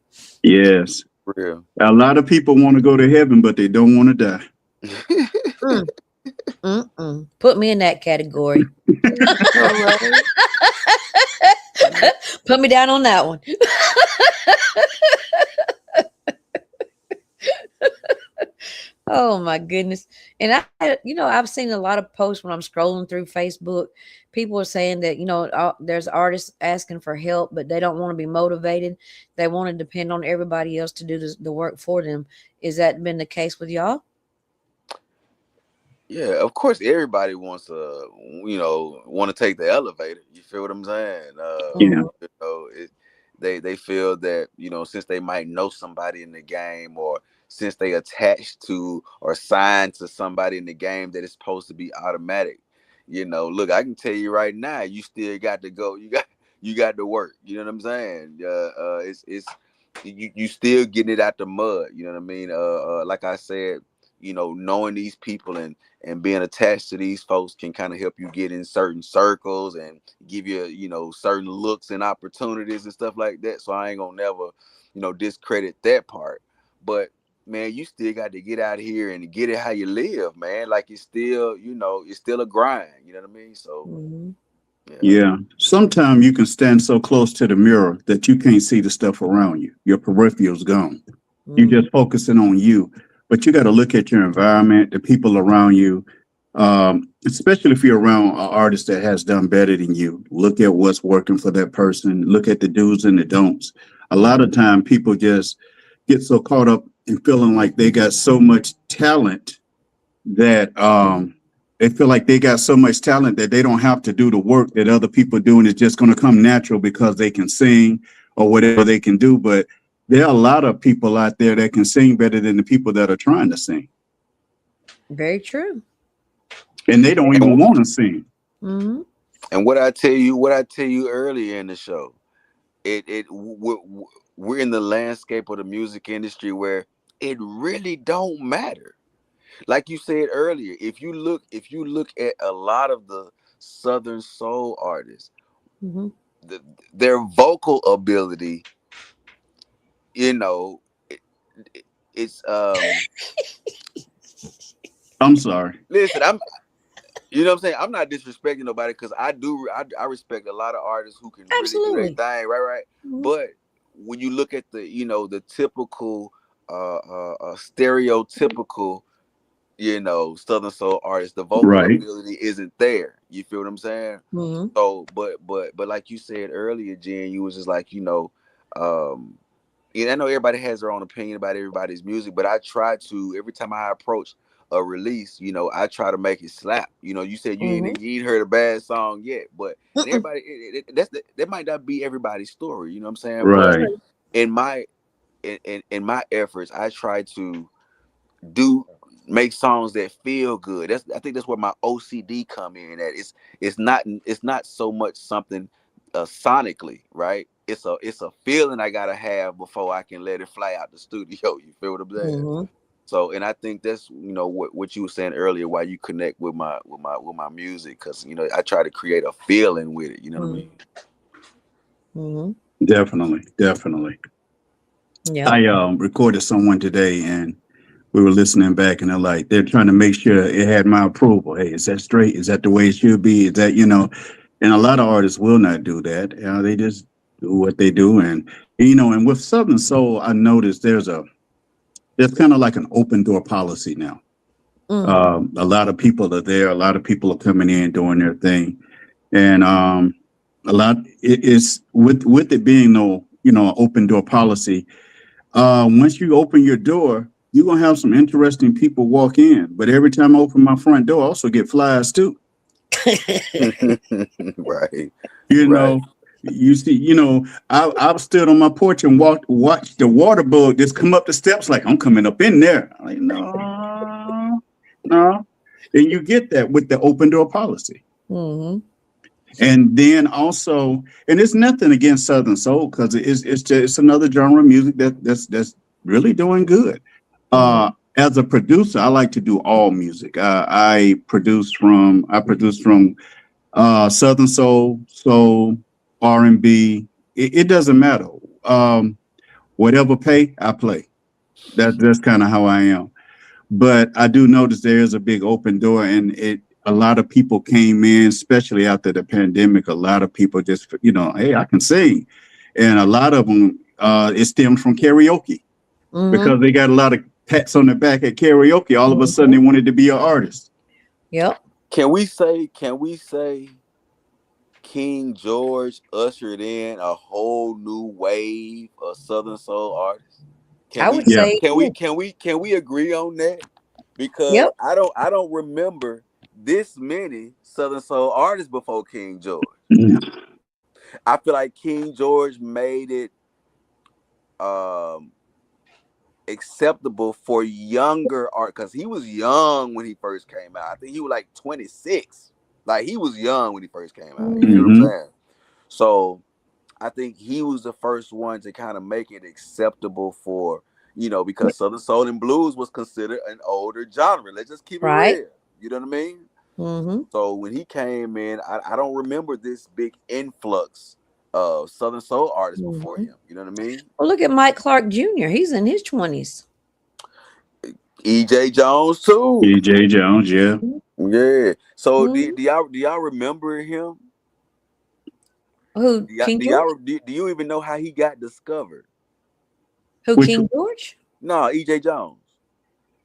Yes. Real. A lot of people want to go to heaven, but they don't want to die. Mm. Mm-mm. Put me in that category. Put me down on that one. Oh my goodness. And I've seen a lot of posts when I'm scrolling through Facebook. People are saying that, there's artists asking for help, but they don't want to be motivated. They want to depend on everybody else to do the work for them. Is that been the case with y'all? Yeah, of course, everybody wants to, want to take the elevator. You feel what I'm saying? Yeah. They feel that, since they might know somebody in the game, or since they attached to or signed to somebody in the game, that it's supposed to be automatic. Look, I can tell you right now, you still got to go. You got to work. You know what I'm saying? It's you still getting it out the mud. You know what I mean? Like I said, knowing these people and being attached to these folks can kind of help you get in certain circles and give you, certain looks and opportunities and stuff like that. So I ain't gonna never, discredit that part. But man, you still got to get out here and get it how you live, man. Like it's still, it's still a grind. You know what I mean? So Mm-hmm. Yeah. Sometimes you can stand so close to the mirror that you can't see the stuff around you. Your peripheral's gone. You're just focusing on you. But you got to look at your environment, the people around you, especially if you're around an artist that has done better than you. Look at what's working for that person. Look at the do's and the don'ts. A lot of time people just get so caught up in feeling like they got so much talent that they feel like they got so much talent that they don't have to do the work that other people do, and it's just going to come natural because they can sing or whatever they can do. But there are a lot of people out there that can sing better than the people that are trying to sing. Very true. And they don't even want to sing. Mm-hmm. And what I tell you earlier in the show, we're in the landscape of the music industry where it really don't matter. Like you said earlier, if you look at a lot of the Southern soul artists, Mm-hmm. their vocal ability, it's I'm sorry. listen, you know what I'm saying? I'm not disrespecting nobody, because I respect a lot of artists who can really do their thing, right? Mm-hmm. But when you look at the typical stereotypical Southern soul artist, the vocal ability isn't there. You feel what I'm saying? Mm-hmm. So but like you said earlier, Jen, you was just like, I know everybody has their own opinion about everybody's music, but I try to, every time I approach a release, I try to make it slap. You said you ain't heard a bad song yet, but everybody, that might not be everybody's story. You know what I'm saying? Right. But in my efforts, I try to make songs that feel good. I think that's where my OCD come in at. It's not so much something sonically, right? It's a feeling I gotta have before I can let it fly out the studio. You feel what I'm saying? Mm-hmm. So, and I think that's what you were saying earlier, why you connect with my music, because I try to create a feeling with it. You know what I mean? Mm-hmm. Definitely. Yeah. I recorded someone today, and we were listening back, and they're trying to make sure it had my approval. Hey, is that straight? Is that the way it should be? Is that, and a lot of artists will not do that. They just do what they do. And, and with Southern Soul, I noticed there's kind of like an open door policy now. Mm-hmm. A lot of people are there. A lot of people are coming in doing their thing. And a lot is with it being an open door policy. Once you open your door, you're gonna have some interesting people walk in. But every time I open my front door, I also get flies too. Right, You right. know, you see, I've stood on my porch and watched the water bug just come up the steps like I'm coming up in there. I'm like, no, no. And you get that with the open door policy. Hmm. And then also, and it's nothing against Southern Soul because it's another genre of music that's really doing good. Hmm. As a producer, I like to do all music. I produce from Southern soul, R&B. It doesn't matter. Um, Whatever pay, I play. That's kind of how I am. But I do notice there is a big open door, and a lot of people came in, especially after the pandemic. A lot of people just, hey, I can sing, and a lot of them it stems from karaoke Hmm. because they got a lot of pats on the back at karaoke. All of a sudden, Hmm. they wanted to be an artist. Yep. Can we say King George ushered in a whole new wave of Southern soul artists? Can I we would Yeah. say, can yeah. we can we can we agree on that? Because Yep. I don't remember this many Southern soul artists before King George. I feel like King George made it um acceptable for younger art because he was young when he first came out. I think he was like 26. Like he was young when he first came out. You feel Hmm. what I'm Hmm. saying? So I think he was the first one to kind of make it acceptable for, because Southern Soul and Blues was considered an older genre. Let's just keep it Right. real. You know what I mean? Hmm. So when he came in, I don't remember this big influx of Southern Soul artists before Hmm. him. You know what I mean? Well, look at Mike Clark Jr. He's in his 20s. E.J. Jones too. EJ Jones, yeah. Yeah. So do, Hmm. do y'all do y'all remember him? Who, Do y'all, King do y'all George? do you even know how he got discovered? Who, Which King George? No, E.J. Jones.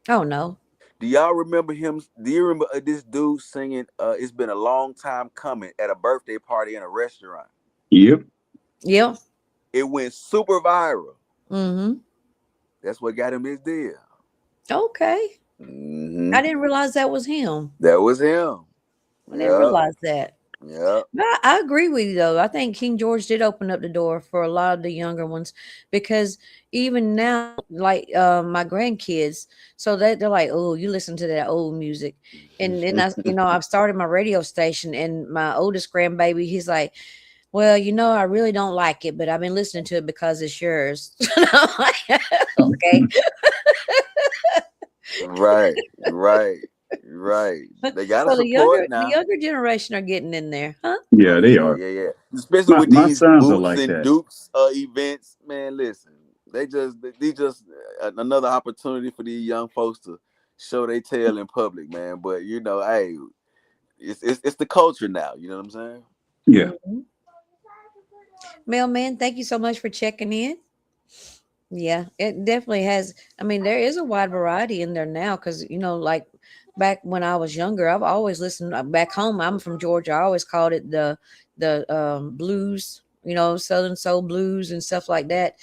Oh, no. Do y'all remember him? Do you remember this dude singing? It's been a long time coming at a birthday party in a restaurant. Yep. Yep. It went super viral. Hmm. That's what got him his deal. Okay. Hmm. I didn't realize that was him. That was him. I didn't Yep. realize that. Yep. But I agree with you though. I think King George did open up the door for a lot of the younger ones because even now, like my grandkids, so they're like, "Oh, you listen to that old music," and then I've started my radio station, and my oldest grandbaby, he's like, "Well, I really don't like it, but I've been listening to it because it's yours." And I'm like, okay. Right. Right. Right. They gotta So the support now. younger generation are getting in there, huh? Oh Yeah, yeah, they yeah, are. yeah, yeah. Especially My with my these sons are boots like and that. dukes events, man. Listen, they just another opportunity for these young folks to show their tail in public, man. But hey, it's the culture now. You know what I'm saying? Yeah. Mhm. Mailman, thank you so much for checking in. Yeah, it definitely has. I mean, there is a wide variety in there now because, like back when I was younger, I've always listened back home. I'm from Georgia. I always called it the blues, Southern soul blues and stuff like that.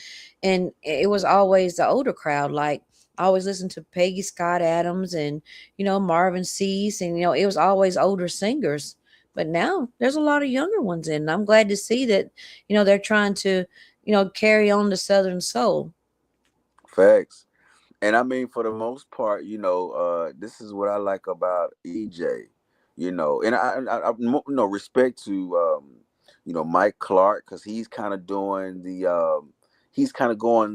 And it was always the older crowd. Like I always listened to Peggy Scott Adams and, Marvin Cease. And, it was always older singers. But now there's a lot of younger ones in. And I'm glad to see that, they're trying to, carry on the Southern soul. Facts. And I mean, for the most part, this is what I like about EJ. And respect to Mike Clark because he's kind of going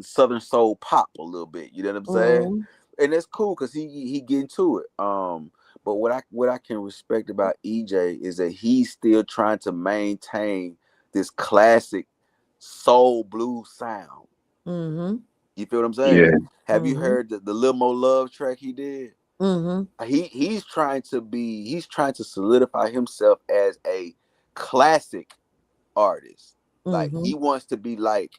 Southern soul pop a little bit. You know what I'm saying? Mhm. And that's cool because he get into it. But what I can respect about EJ is that he's still trying to maintain this classic soul blues sound. Mhm. You feel what I'm saying? Yeah. Have you Mhm. heard the Little Mo Love track he did? Mhm. He's trying to solidify himself as a classic artist. Like he Mhm. wants to be like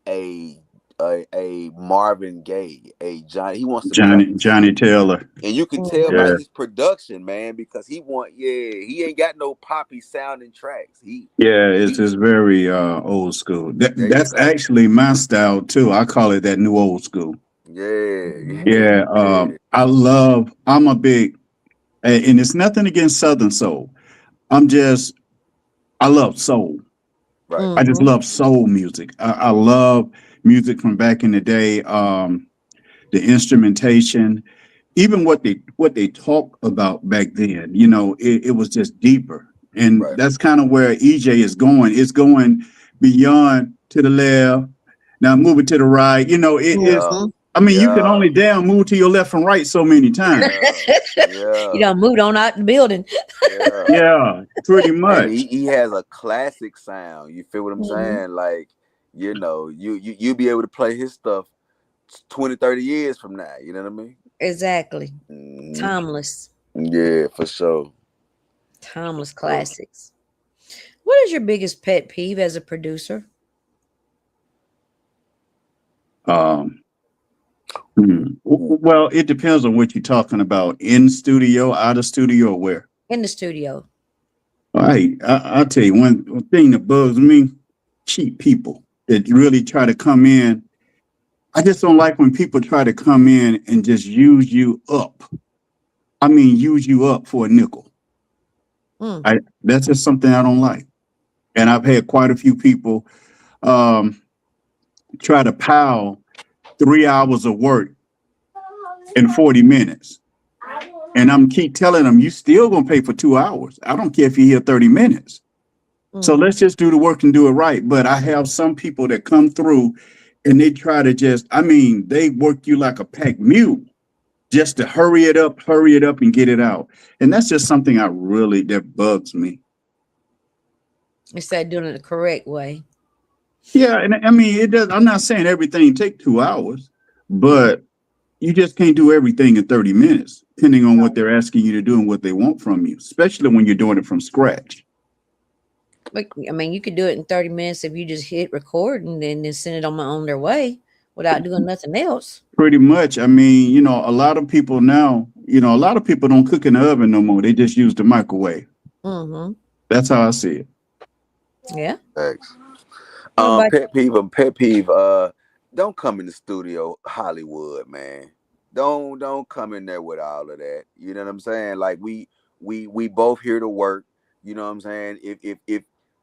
a a Marvin Gaye, a Johnny. He wants to be like Johnny Taylor. and you can tell by Yeah. his production, man, because he ain't got no poppy sounding tracks. Yeah, it's He it's very old school. That's exactly. actually my style too. I call it that new old school. Yeah, Yeah, yeah, I'm a big, and it's nothing against Southern soul. I love soul. right. I just love soul music. I love music from back in the day. The instrumentation, even what they talk about back then. It was just deeper, and Right. that's kind of where EJ is going. It's going beyond to the left. Now move it to the right. It's. Yeah, I mean, you can yeah, only damn move to your left and right so many times. yeah, You yeah, done moved on out the building. yeah. Yeah, pretty And much. he has a classic sound. You feel what I'm Mhm. saying? Like, you be able to play his stuff 20, 30 years from now. You know what I mean? Exactly. Mhm. Timeless. Yeah, for sure. Timeless classics. What is your biggest pet peeve as a producer? Um, well, it depends on what you're talking about. In studio, out of studio, or where. In the studio. All right, I'll tell you one thing that bugs me: cheap people that really try to come in. I just don't like when people try to come in and just use you up. I mean, use you up for a nickel. Mm. That's just something I don't like. And I've had quite a few people um, try to pile 3 hours of work in 40 minutes. And I'm keep telling them, you still gonna pay for 2 hours. I don't care if you're here 30 minutes. So Mhm. let's just do the work and do it right. But I have some people that come through and they try to they work you like a packed mule just to hurry it up and get it out. And that's just something that bugs me. Instead of doing it the correct way. Yeah, and I mean it does. I'm not saying everything take 2 hours, but you just can't do everything in 30 minutes, depending on what they're asking you to do and what they want from you, especially when you're doing it from scratch. But I mean, you could do it in 30 minutes if you just hit record and then send it on their way without doing nothing else. Pretty much. I mean, a lot of people now, a lot of people don't cook in the oven no more. They just use the microwave. Mm-hmm. That's how I see it. Yeah. Thanks. What about Pet peeve. Don't come in the studio, Hollywood, man. Don't come in there with all of that. You know what I'm saying? Like we both here to work. You know what I'm saying?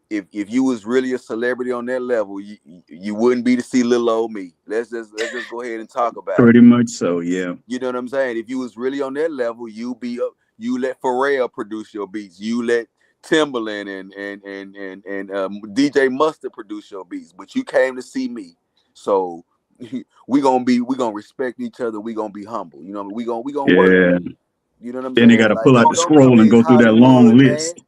If you was really a celebrity on that level, you wouldn't be to see little old me. Let's just go ahead and talk about it. Pretty much so, yeah. You know what I'm saying? If you was really on that level, you let Pharrell produce your beats. You let Timbaland and DJ Mustard produce your beats. But you came to see me, so we gonna respect each other. We gonna be humble. You know what I mean? We gonna work. Yeah. You know what I'm Then they saying? got to Like pull out the don't come scroll and in go through that long Hollywood, man. list.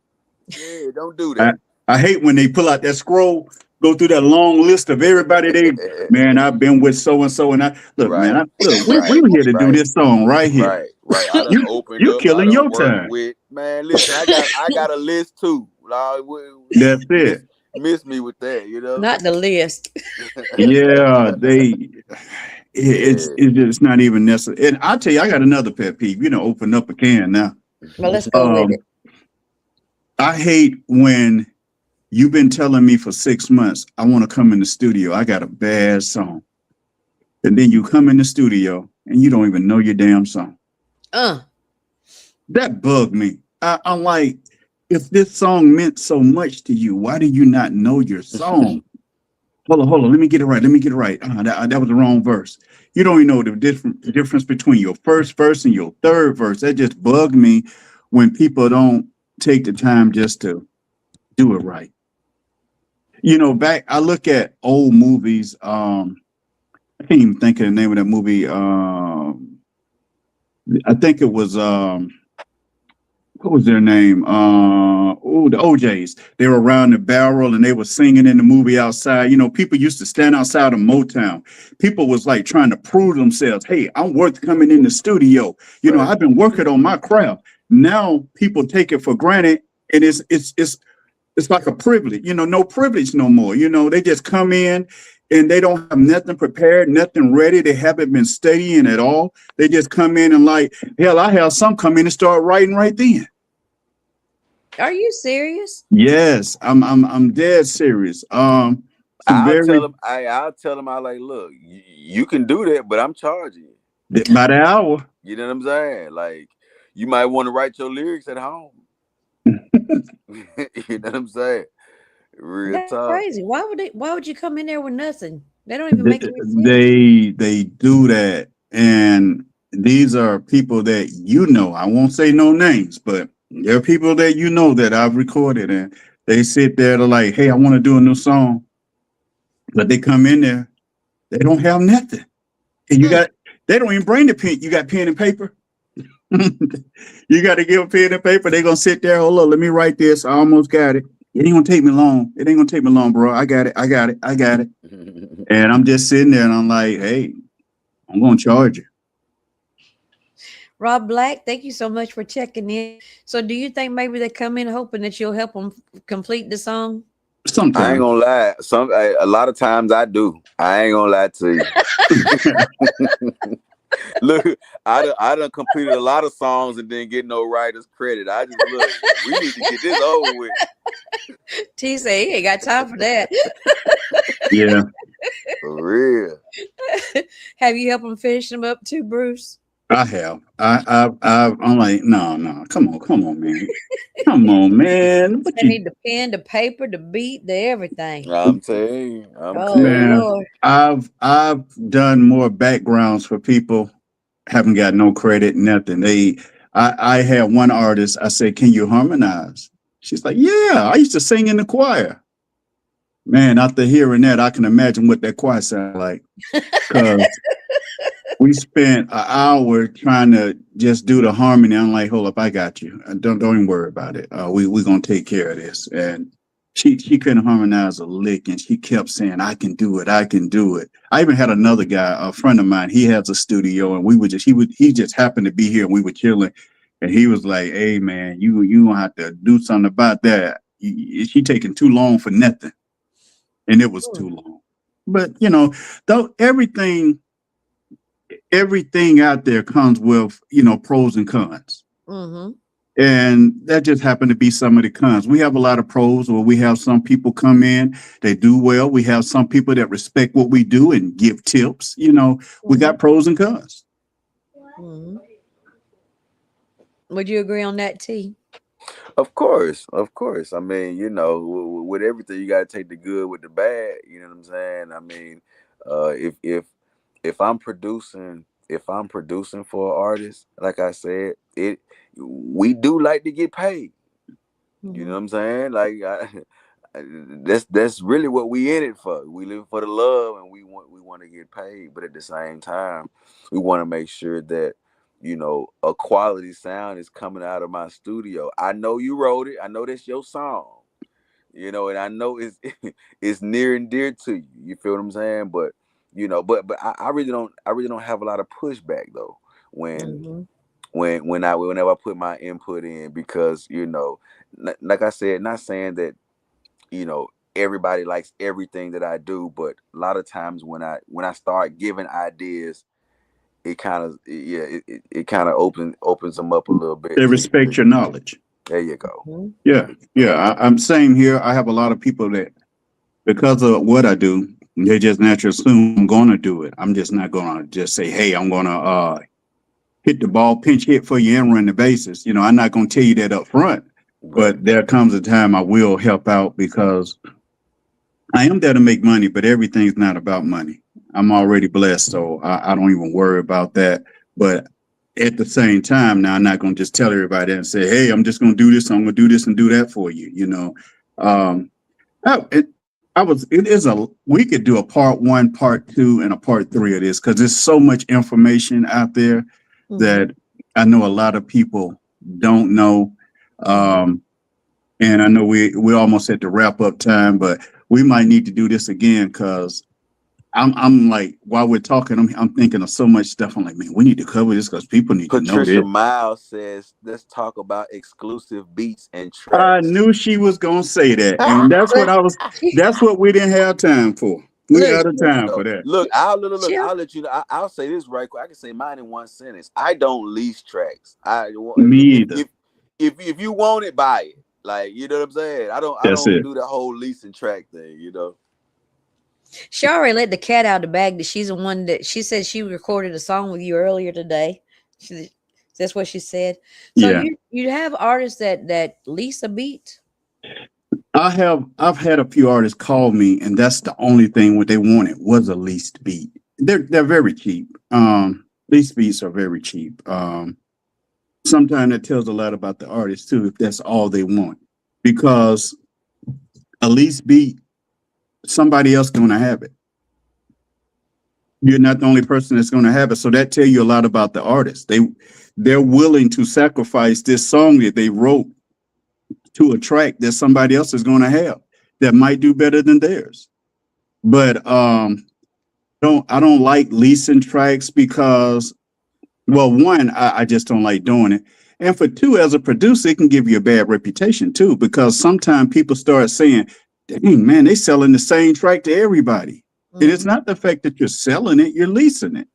Yeah, don't do I, that. I hate when they pull out that scroll, go through that long list of everybody man, I've been with so and so, and Right, we were here to do right. this song right here. Right. I done You opened you up. I killing done your worked time. with. Man, listen, I got a list too. Like, That's it. miss me with that, you know? not the list? Yeah, Yeah. it's just not even necessary. And I'll tell you, I got another pet peeve. Open up a can now. Well, let's go with it. I hate when you've been telling me for 6 months, I want to come in the studio. I got a bad song. And then you come in the studio and you don't even know your damn song. That bugged me. I'm like, if this song meant so much to you, why do you not know your song? Hold on. Let me get it right. That was the wrong verse. You don't even know the difference between your first verse and your third verse. That just bugged me when people don't take the time just to do it right. I look at old movies. I can't even think of the name of that movie. I think it was what was their name? The OJs. They were around the barrel and they were singing in the movie outside. People used to stand outside of Motown. People was like trying to prove themselves. Hey, I'm worth coming in the studio. Right. I've been working on my craft. Now people take it for granted, and it's it's like a privilege, no privilege no more. They just come in and they don't have nothing prepared, nothing ready. They haven't been studying at all. They just come in and like, hell, I have some come in and start writing right then. Are you serious? Yes, I'm dead serious. Some I'll very tell them. I'll tell them. I like, look, you can do that, but I'm charging you. by the hour. You know what I'm saying? Like, you might want to write your lyrics at home. You know what I'm saying? Real That's talk. crazy. Why would you come in there with nothing? They don't even They make any sense. they do that, and these are people that I won't say no names, but they're people that that I've recorded, and they sit there to like, hey, I want to do a new song, but they come in there, they don't have nothing, and they don't even bring the pen. You got pen and paper. You got to give a pen and paper. They're gonna sit there. Hold on, let me write this. I almost got it. It ain't gonna take me long. It ain't gonna take me long, bro. I got it. I got it. I got it. And I'm just sitting there and I'm like, hey, I'm going to charge you. Rob Black, thank you so much for checking in. So do you think maybe they come in hoping that you'll help them complete the song? I ain't Sometimes. gonna lie. A lot of times I do. I ain't gonna lie to you. Look, I done completed a lot of songs and didn't get no writer's credit. I just look. We need to get this over with. T say he ain't got time for that. Yeah. For real. Have you helped them finish them up too, Bruce? I have. I'm like, no. Come on, man. Come on, man. What They you, need the pen, the paper, the beat, the everything. I'm telling you. Oh man? Lord. I've done more backgrounds for people, haven't got no credit, nothing. I had one artist. I said, can you harmonize? She's like, yeah. I used to sing in the choir. Man, after hearing that, I can imagine what that choir sounded like. 'Cause we spent an hour trying to just do the harmony. I'm like, hold up, I got you. Don't even worry about it. We're gonna take care of this. And she couldn't harmonize a lick, and she kept saying, I can do it, I can do it. I even had another guy, a friend of mine, he has a studio, and he just happened to be here, and we were chilling, and he was like, hey man, you gonna have to do something about that. She taking too long for nothing. And it was too long. But though everything out there comes with pros and cons. Mm-hmm. And that just happened to be some of the cons. We have a lot of pros, where we have some people come in, they do well. We have some people that respect what we do and give tips. We got pros and cons. Mm-hmm. Would you agree on that, T? Of course. I mean, with everything, you got to take the good with the bad. You know what I'm saying? I mean, if I'm producing for an artist, like I said, we do like to get paid. You know what I'm saying? Like that's really what we in it for. We live for the love, and we want to get paid, but at the same time, we want to make sure that a quality sound is coming out of my studio. I know you wrote it. I know that's your song. And I know it's near and dear to you. You feel what I'm saying? But but I really don't have a lot of pushback though whenever I put my input in, because like I said, not saying that everybody likes everything that I do, but a lot of times when I start giving ideas, it kind of opens them up a little bit. They respect your knowledge. There you go. Yeah. I'm same here. I have a lot of people that, because of what I do, they just naturally assume I'm going to do it. I'm just not going to just say, hey, I'm going to hit the ball, pinch hit for you, and run the bases. I'm not going to tell you that up front. But there comes a time I will help out, because I am there to make money, but everything's not about money. I'm already blessed, so I don't even worry about that. But at the same time, now I'm not going to just tell everybody and say, hey, I'm just going to do this, I'm going to do this and do that for you. We could do a part 1, part 2, and a part 3 of this, because there's so much information out there that I know a lot of people don't know. And I know we're almost at the wrap up time, but we might need to do this again, because I'm like, while we're talking, I'm thinking of so much stuff. I'm like, man, we need to cover this because people need to know Patricia this. Miles says, "Let's talk about exclusive beats and I tracks." knew she was gonna say that, and that's what Well, I was. she, That's what we didn't have time for. We look, out of time for that. Look, she, I'll let you know. I'll say this right quick. I can say mine in one sentence. I don't lease tracks. Me either. If you want it, buy it. Like, you know what I'm saying. I That's don't it. do the whole leasing track thing. You know. she already let the cat out of the bag that she's the one that she said she recorded a song with you earlier today. She, that's what she said. So Yeah, you have artists that lease a beat. I've had a few artists call me, and that's the only thing what they wanted was a leased beat. They're very cheap. Leased beats are very cheap. Sometimes that tells a lot about the artist too, if that's all they want, because a leased beat, somebody else going to have it. You're not the only person that's going to have it, so that tell you a lot about the artist. They're willing to sacrifice this song that they wrote to a track that somebody else is going to have that might do better than theirs. But I don't like leasing tracks because, well, one, I just don't like doing it. And for two, as a producer, it can give you a bad reputation too, because sometimes people start saying, dang, man, they selling the same track to everybody. And it's Mhm. not the fact that you're selling it, you're leasing it.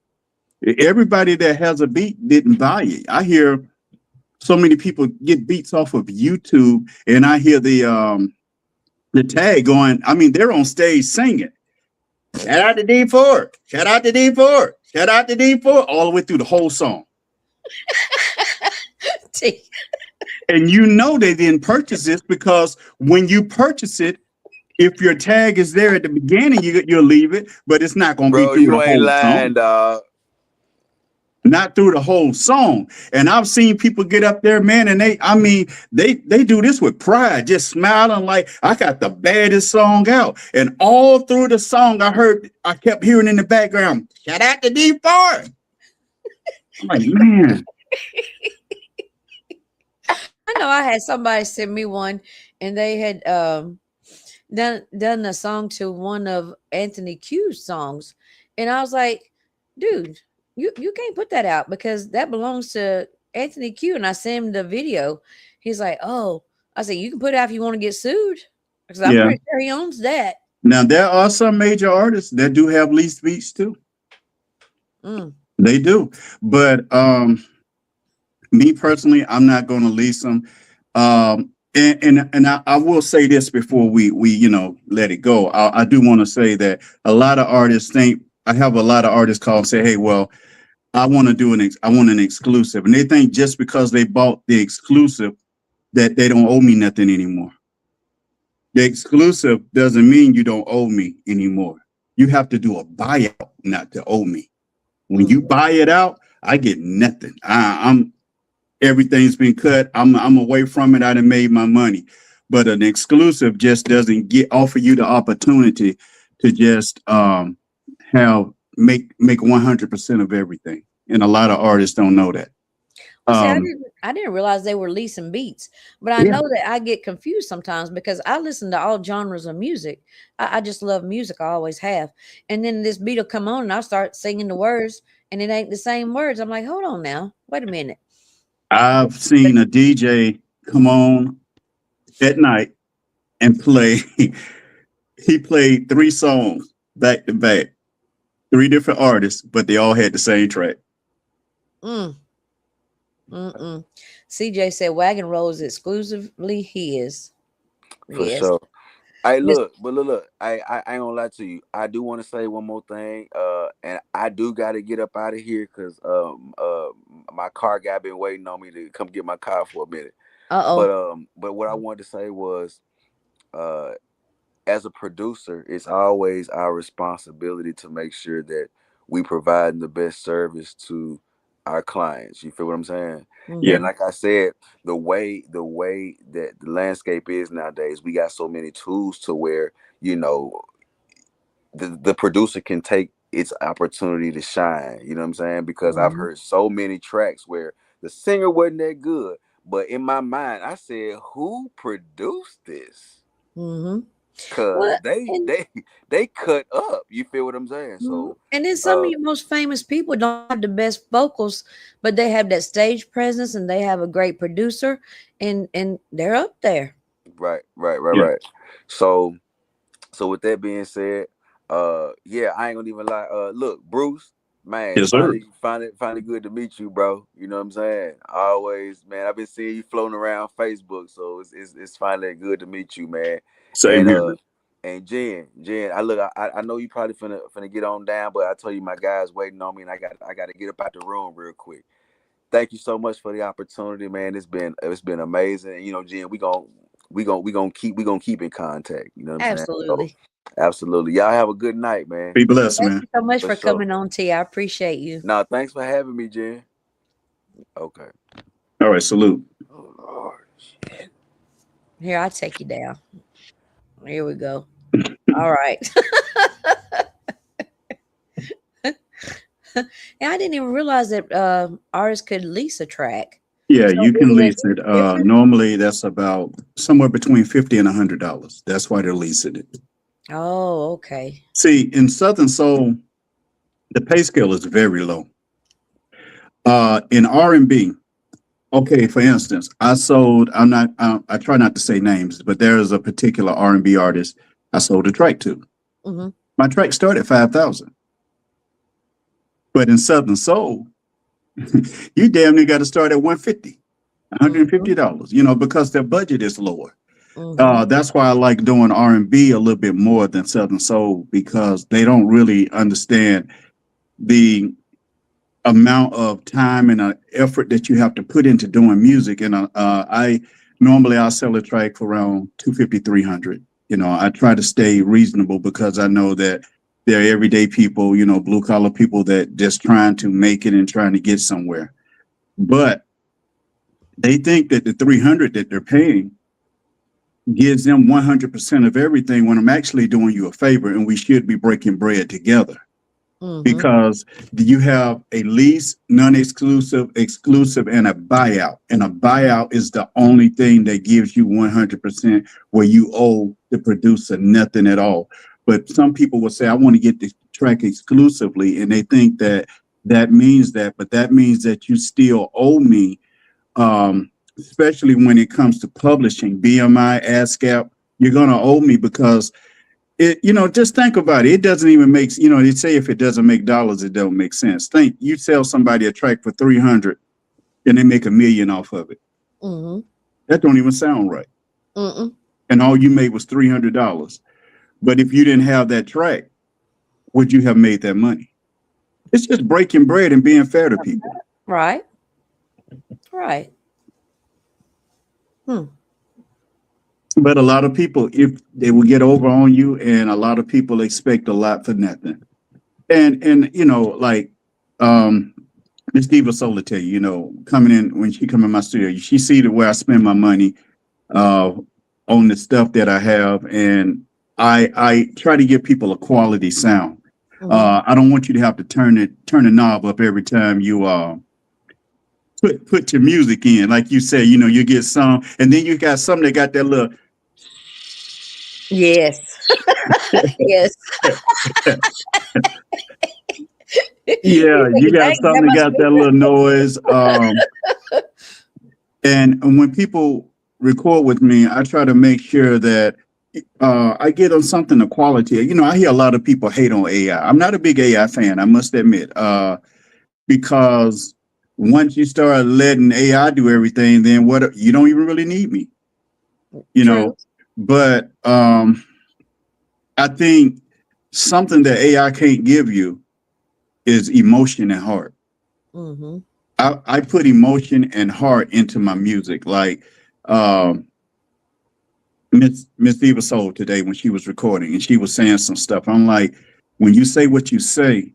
Everybody that has a beat didn't buy it. I hear so many people get beats off of YouTube, and I hear the tag going. I mean, they're on stage singing. Shout out to D4. Shout out to D4. Shout out to D4. All the way through the whole song. And you know they didn't purchase this because when you purchase it, if your tag is there at the beginning, you'll leave it, but it's not going to be Bro, through the you ain't whole lying, song. dog. Not through the whole song. And I've seen people get up there, man, and they do this with pride, just smiling like I got the baddest song out. And all through the song, I kept hearing in the background, shout out to D4. I'm like, man. I know I had somebody send me one, and they had done a song to one of Anthony Q's songs, and I was like, dude, you can't put that out because that belongs to Anthony Q. And I sent him the video. He's like, oh, I said you can put it out if you want to get sued because I'm Yeah. pretty sure he owns that. Now there are some major artists that do have leased beats too. Mm. They do. But me personally, I'm not going to lease them. I will say this before we let it go. I do want to say that a lot of artists think I have a lot of artists call and say, "Hey, well, I want to do I want an exclusive," and they think just because they bought the exclusive that they don't owe me nothing anymore. The exclusive doesn't mean you don't owe me anymore. You have to do a buyout not to owe me. When you buy it out, I get nothing. I'm everything's been cut. I'm away from it. I done made my money. But an exclusive just doesn't offer you the opportunity to just have make 100% of everything. And a lot of artists don't know that. Well, see, Um, I didn't realize they were leasing beats, but I yeah. know that I get confused sometimes because I listen to all genres of music. I just love music. I always have. And then this beat will come on and I'll start singing the words and it ain't the same words. I'm like, hold on now. Wait a minute. I've But seen a DJ come on at night and play. He played 3 songs back to back, 3 different artists, but they all had the same track. mm, mm-mm. CJ said Wagon Roll is exclusively his. For Yes. sure. Hey, Miss look. I ain't gonna lie to you. I do want to say one more thing. And I do got to get up out of here because my car guy been waiting on me to come get my car for a minute. uh-oh. But what I wanted to say was, uh, as a producer, it's always our responsibility to make sure that we provide the best service to our clients. You feel what I'm saying? Yeah. And like I said, the way that the landscape is nowadays, we got so many tools to where, you know, the producer can take its opportunity to shine. You know what I'm saying? Because I've Mm-hmm. heard so many tracks where the singer wasn't that good, but in my mind, I said, who produced this? Mm-hmm. Cause Well, and they cut up. You feel what I'm saying? mhm. So And then some of uh your most famous people don't have the best vocals, but they have that stage presence and they have a great producer, and they're up there. Yeah. right. So with that being said, yeah, I ain't gonna even lie. Look, Bruce, man, Yes, sir. finally good to meet you, bro. You know what I'm saying? Always, man. I've been seeing you floating around Facebook, so it's finally good to meet you, man. Same And here, man. and Jen, I know you probably finna get on down, but I tell you, my guys waiting on me, and I got to get up out the room real quick. Thank you so much for the opportunity, man. It's been amazing. You know, Jen, we gonna keep in contact. You know what I'm saying? So Absolutely. absolutely. Y'all have a good night, man. Be blessed, Thank man. you so much For for sure. coming on, T. I appreciate you. Now, thanks for having me, Jen. Okay. All right, salute. Oh Lord. Here, I'll take you down. Here we go. All right. And I didn't even realize that artists could lease a track. Yeah, So you can is it lease it. different? Normally that's about somewhere between $50 and $100. That's why they're leasing it. Oh, okay. See, in Southern Soul, the pay scale is very low. In R&B, okay, for instance, I try not to say names, but there is a particular R&B artist I sold a track to. Mm-hmm. My track started at 5,000. But in Southern Soul, you damn near got to start at 150, Mm-hmm. $150, you know, because their budget is lower. Mm-hmm. That's why I like doing R&B a little bit more than Southern Soul, because they don't really understand the amount of time and effort that you have to put into doing music. And I'll sell a track for around 250, 300. You know, I try to stay reasonable because I know that they're everyday people, you know, blue collar people that just trying to make it and trying to get somewhere. But they think that the 300 that they're paying gives them 100% of everything, when I'm actually doing you a favor, and we should be breaking bread together, Mm-hmm. because you have a lease, non-exclusive, exclusive, and a buyout. And a buyout is the only thing that gives you 100%, where you owe the producer nothing at all. But some people will say, I want to get the track exclusively, and they think that means that, but that means that you still owe me, especially when it comes to publishing, BMI, ASCAP. You're going to owe me, because just think about it. It doesn't even make, they say if it doesn't make dollars, it don't make sense. Think you sell somebody a track for 300 and they make $1 million off of it. Mm-hmm. That don't even sound right. Mm-mm. And all you made was $300. But if you didn't have that track, would you have made that money? It's just breaking bread and being fair to people. Right. Right. But a lot of people, if they will get over on you, and a lot of people expect a lot for nothing. And like Miss Diva Sola tell you, coming in, when she come in my studio, she see the way I spend my money on the stuff that I have, and I try to give people a quality sound. Mm-hmm. I don't want you to have to turn the knob up every time you put your music in. Like you say, you get some, and then you got some that got that little. Yes. Yes. Yeah, you got Dang, something that got that little noise. And when people record with me, I try to make sure that I get them something of quality. I hear a lot of people hate on AI. I'm not a big AI fan, I must admit, because once you start letting AI do everything, then what? You don't even really need me, True. But I think something that AI can't give you is emotion and heart. Mm-hmm. I put emotion and heart into my music. Like Miss Diva Soul today, when she was recording and she was saying some stuff, I'm like, when you say what you say,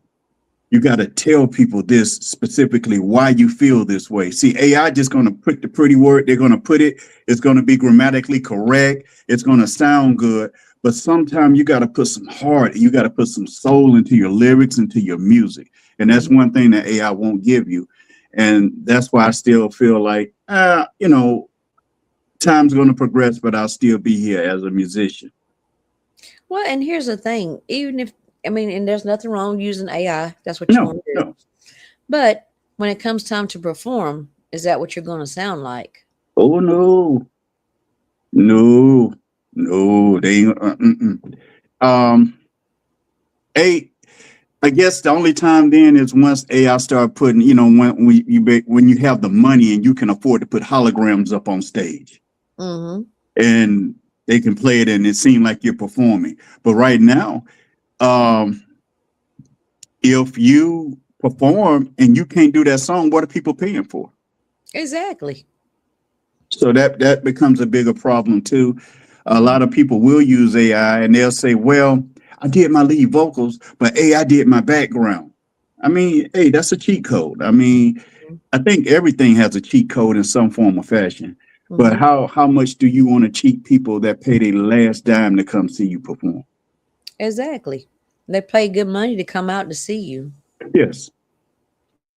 you got to tell people this specifically, why you feel this way. See, AI just going to put the pretty word. They're going to put it. It's going to be grammatically correct. It's going to sound good. But sometimes you got to put some heart. You got to put some soul into your lyrics, into your music. And that's one thing that AI won't give you. And that's why I still feel like, time's going to progress, but I'll still be here as a musician. Well, and here's the thing. Even if, I mean, and there's nothing wrong using AI. That's what you No, want to do. no. But when it comes time to perform, is that what you're going to sound like? Oh no, no, no. They ain't. Um, a. I guess the only time then is once AI start putting, when you have the money and you can afford to put holograms up on stage Mm-hmm. and they can play it and it seems like you're performing. But right now, um, if you perform and you can't do that song, what are people paying for? Exactly. So that becomes a bigger problem too. A lot of people will use AI and they'll say, "Well, I did my lead vocals, but AI did my background." I mean, hey, that's a cheat code. I mean, I think everything has a cheat code in some form or fashion. But Mm-hmm. how much do you want to cheat people that pay their last dime to come see you perform? Exactly. They pay good money to come out to see you. Yes,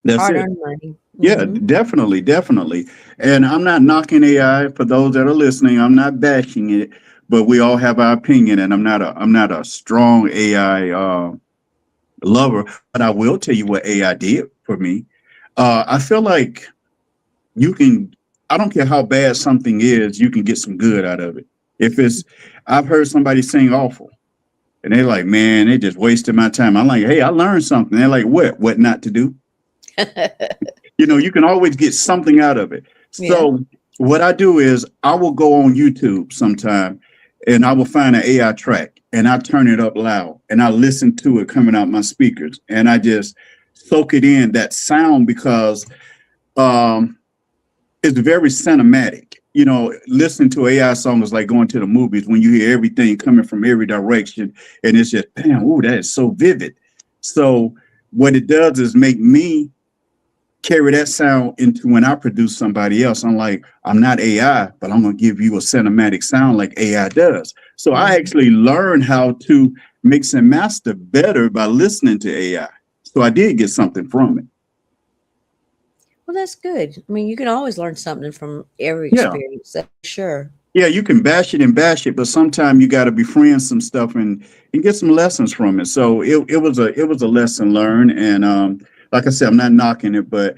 that's Hard it. earned money. Yeah, Mm-hmm. definitely, definitely. And I'm not knocking AI for those that are listening. I'm not bashing it, but we all have our opinion, and I'm not a strong AI lover. But I will tell you what AI did for me. I feel like you can. I don't care how bad something is, you can get some good out of it. If it's, I've heard somebody sing awful, and they're like, "Man, they just wasted my time." I'm like, "Hey, I learned something." They're like, "What? What not to do?" You can always get something out of it. Yeah. So what I do is I will go on YouTube sometime and I will find an AI track and I turn it up loud and I listen to it coming out my speakers and I just soak it in that sound because um it's very cinematic. Listening to AI song is like going to the movies when you hear everything coming from every direction and it's just, damn, ooh, that is so vivid. So what it does is make me carry that sound into when I produce somebody else. I'm like, I'm not AI, but I'm going to give you a cinematic sound like AI does. So I Mhm. actually learned how to mix and master better by listening to AI. So I did get something from it. Well, that's good. I mean, you can always learn something from every Yeah. experience. That's for sure. Yeah, you can bash it and bash it, but sometimes you got to befriend some stuff and get some lessons from it. So it was a lesson learned, and like I said, I'm not knocking it, but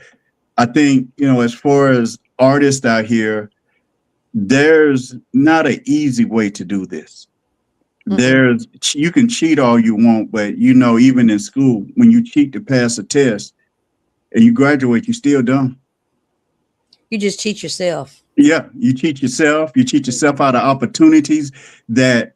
I think as far as artists out here, there's not an easy way to do this. Mm-mm. You can cheat all you want, but even in school, when you cheat to pass a test and you graduate, you still dumb. You just teach yourself. Yeah, you cheat yourself out of opportunities that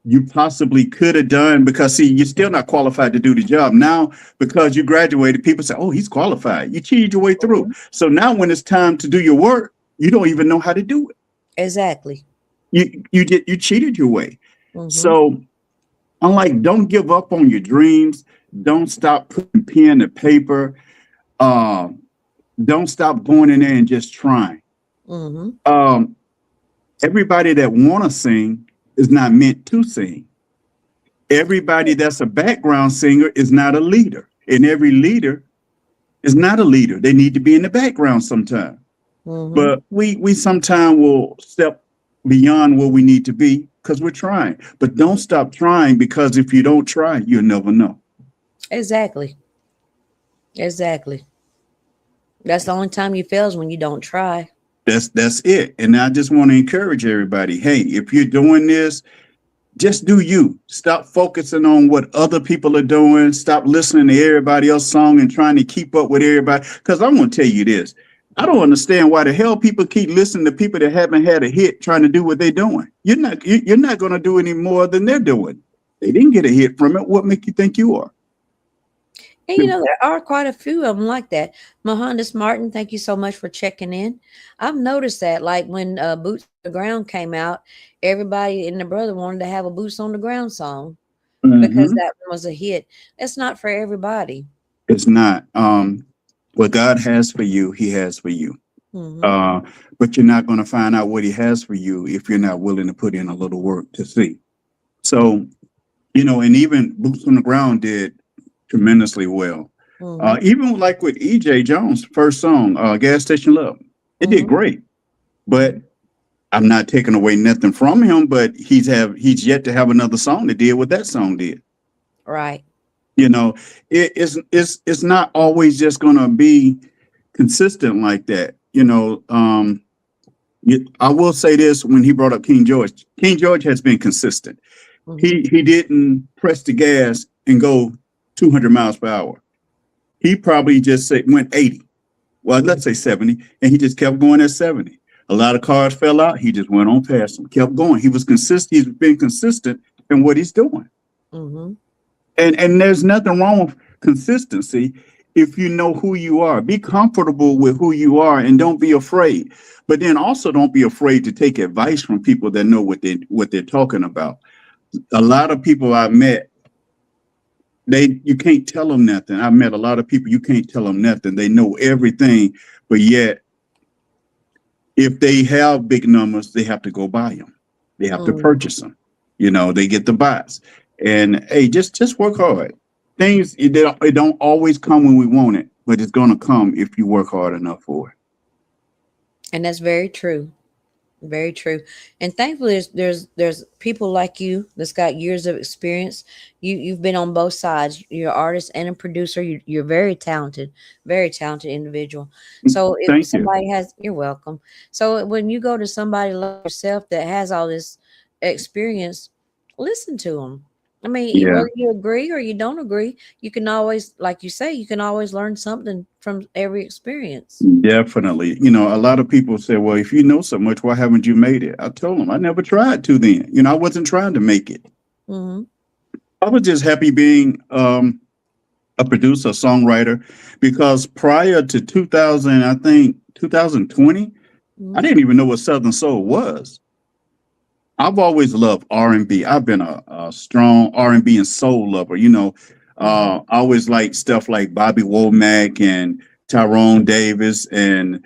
you possibly could have done because see, you're still not qualified to do the job. Now, because you graduated, people say, "Oh, he's qualified." You cheated your way through. Mhm. So now when it's time to do your work, you don't even know how to do it. Exactly. You cheated your way. Hmm. So I'm like, don't give up on your dreams. Don't stop putting pen to paper. Um, don't stop going in there and just trying. Hmm. Um, Everybody that want to sing is not meant to sing. Everybody that's a background singer is not a leader, and every leader is not a leader. They need to be in the background sometime. Hmm. But we sometimes will step beyond where we need to be because we're trying. But don't stop trying because if you don't try, you'll never know. Exactly. Exactly. That's the only time you fail is when you don't try. That's it. And I just want to encourage everybody. Hey, if you're doing this, just do you. Stop focusing on what other people are doing. Stop listening to everybody else's song and trying to keep up with everybody. Because I'm going to tell you this. I don't understand why the hell people keep listening to people that haven't had a hit trying to do what they're doing. You're not going to do any more than they're doing. They didn't get a hit from it. What make you think you are? And there are quite a few of them like that. Mohandas Martin, thank you so much for checking in. I've noticed that, like when Boots on the Ground came out, everybody and their brother wanted to have a Boots on the Ground song because Hmm. that one was a hit. That's not for everybody. It's not. What God has for you, He has for you. Hmm. Uh, but you're not going to find out what He has for you if you're not willing to put in a little work to see. So, and even Boots on the Ground did tremendously well. Hmm. Even like with EJ Jones' first song, Gas Station Love, it did Hmm. great. But I'm not taking away nothing from him, but he's yet to have another song that did what that song did. Right. You know, it's not always just gonna be consistent like that. I will say this: when he brought up King George has been consistent. Mm-hmm. He didn't press the gas and go 200 miles per hour. He probably just went 80. Well, let's say 70, and he just kept going at 70. A lot of cars fell out. He just went on past them, kept going. He was consistent. He's been consistent in what he's doing. Mm-hmm. And there's nothing wrong with consistency if you know who you are. Be comfortable with who you are and don't be afraid. But then also don't be afraid to take advice from people that know what they're talking about. A lot of people I've met, you can't tell them nothing. I've met a lot of people, you can't tell them nothing. They know everything, but yet if they have big numbers, they have to go buy them. They have to purchase them. They get the bots. And hey, just work hard. Things it don't always come when we want it, but it's gonna come if you work hard enough for it. And that's very true. Very true. And thankfully there's people like you that's got years of experience. You've been on both sides. You're an artist and a producer. You're very talented individual. So if Thank you. somebody you're welcome. So when you go to somebody like yourself that has all this experience, listen to them. I mean, Yeah. whether you agree or you don't agree, you can always, like you say, you can always learn something from every experience. Definitely. A lot of people say, well, if you know so much, why haven't you made it? I told them I never tried to then. I wasn't trying to make it. Mm-hmm. I was just happy being a producer, a songwriter, because prior to 2020, I didn't even know what Southern Soul was. I've always loved R&B. I've been a strong R&B and soul lover. I always liked stuff like Bobby Womack and Tyrone Davis and,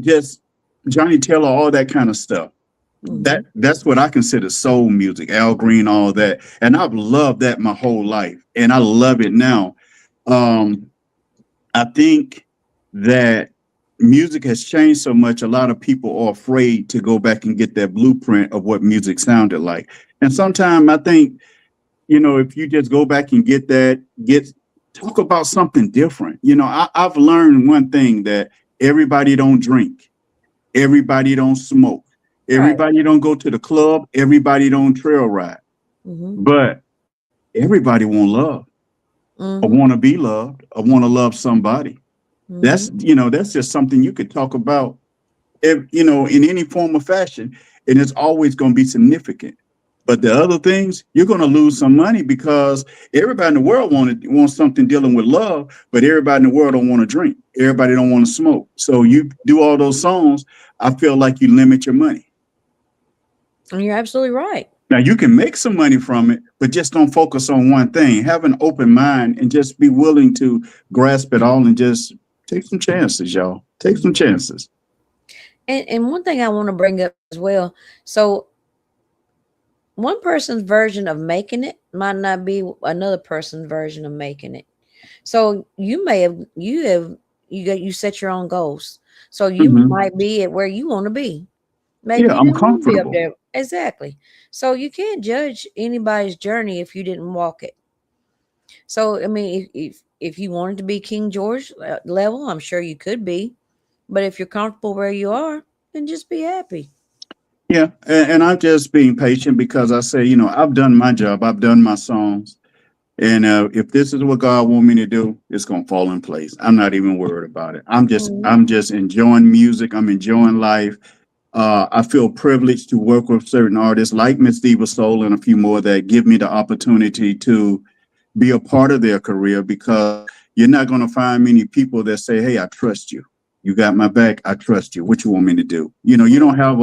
just Johnny Taylor, all that kind of stuff. Mm-hmm. That's what I consider soul music, Al Green, all that. And I've loved that my whole life. And I love it now. I think that music has changed so much. A lot of people are afraid to go back and get that blueprint of what music sounded like. And sometimes I think, if you just go back and talk about something different. I've learned one thing, that everybody don't drink. Everybody don't smoke. Everybody don't go to the club. Everybody don't trail ride. Mm-hmm. But everybody want love. Mm-hmm. Or want to be loved. Or want to love somebody. Mm-hmm. That's just something you could talk about, in any form or fashion, and it's always going to be significant. But the other things, you're going to lose some money because everybody in the world wants something dealing with love, but everybody in the world don't want to drink. Everybody don't want to smoke. So you do all those songs, I feel like you limit your money. And you're absolutely right. Now you can make some money from it, but just don't focus on one thing. Have an open mind and just be willing to grasp it all and just take some chances, y'all. Take some chances. And one thing I want to bring up as well. So one person's version of making it might not be another person's version of making it. So you set your own goals. So you might be at where you want to be. Maybe Yeah, you I'm didn't want to be up comfortable. there. Exactly. So you can't judge anybody's journey if you didn't walk it. So I mean, if you wanted to be King George level, I'm sure you could be. But if you're comfortable where you are, then just be happy. Yeah, and I'm just being patient because I say, I've done my job. I've done my songs. And if this is what God want me to do, it's going to fall in place. I'm not even worried about it. I'm just enjoying music. I'm enjoying life. I feel privileged to work with certain artists like Miss Diva Soul and a few more that give me the opportunity to be a part of their career, because you're not going to find many people that say, hey, I trust you. You got my back. I trust you. What you want me to do? You don't have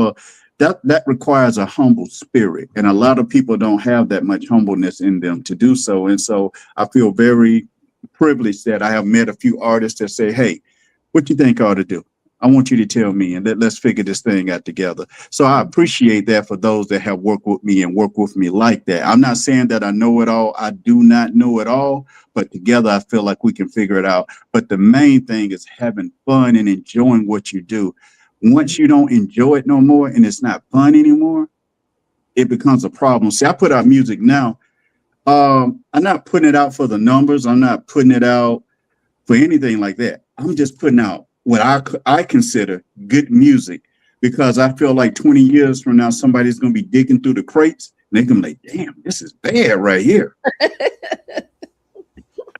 that requires a humble spirit. And a lot of people don't have that much humbleness in them to do so. And so I feel very privileged that I have met a few artists that say, hey, what do you think I ought to do? I want you to tell me, and let's figure this thing out together. So I appreciate that for those that have worked with me and work with me like that. I'm not saying that I know it all. I do not know it all, but together I feel like we can figure it out. But the main thing is having fun and enjoying what you do. Once you don't enjoy it no more and it's not fun anymore, it becomes a problem. See, I put out music now. I'm not putting it out for the numbers. I'm not putting it out for anything like that. I'm just putting out what I consider good music, because I feel like 20 years from now, somebody's going to be digging through the crates and they're going to be like, damn, this is bad right here.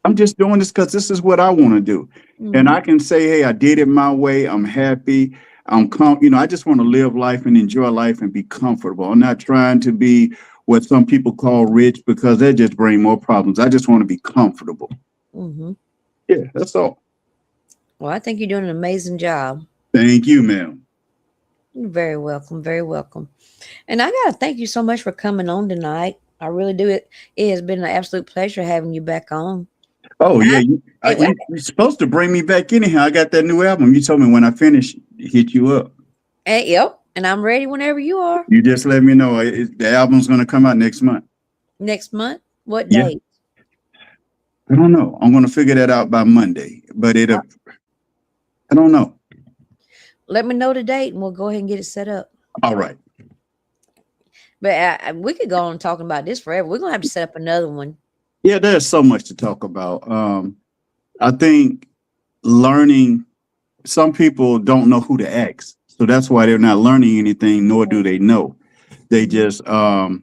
I'm just doing this because this is what I want to do. And I can say, hey, I did it my way. I'm happy. I just want to live life and enjoy life and be comfortable. I'm not trying to be what some people call rich, because that just bring more problems. I just want to be comfortable. Mm-hmm. Yeah, that's all. Well, I think you're doing an amazing job. Thank you, ma'am. You're very welcome. Very welcome. And I got to thank you so much for coming on tonight. I really do. It has been an absolute pleasure having you back on. Oh, yeah. You're supposed to bring me back anyhow. I got that new album. You told me when I finish, hit you up. Yep. And I'm ready whenever you are. You just let me know. The album's going to come out next month. Next month? What Yeah. date? I don't know. I'm going to figure that out by Monday. But I don't know. Let me know the date and we'll go ahead and get it set up. All right. But we could go on talking about this forever. We're going to have to set up another one. Yeah, there's so much to talk about. I think learning, some people don't know who to ask. So that's why they're not learning anything, nor do they know. They just go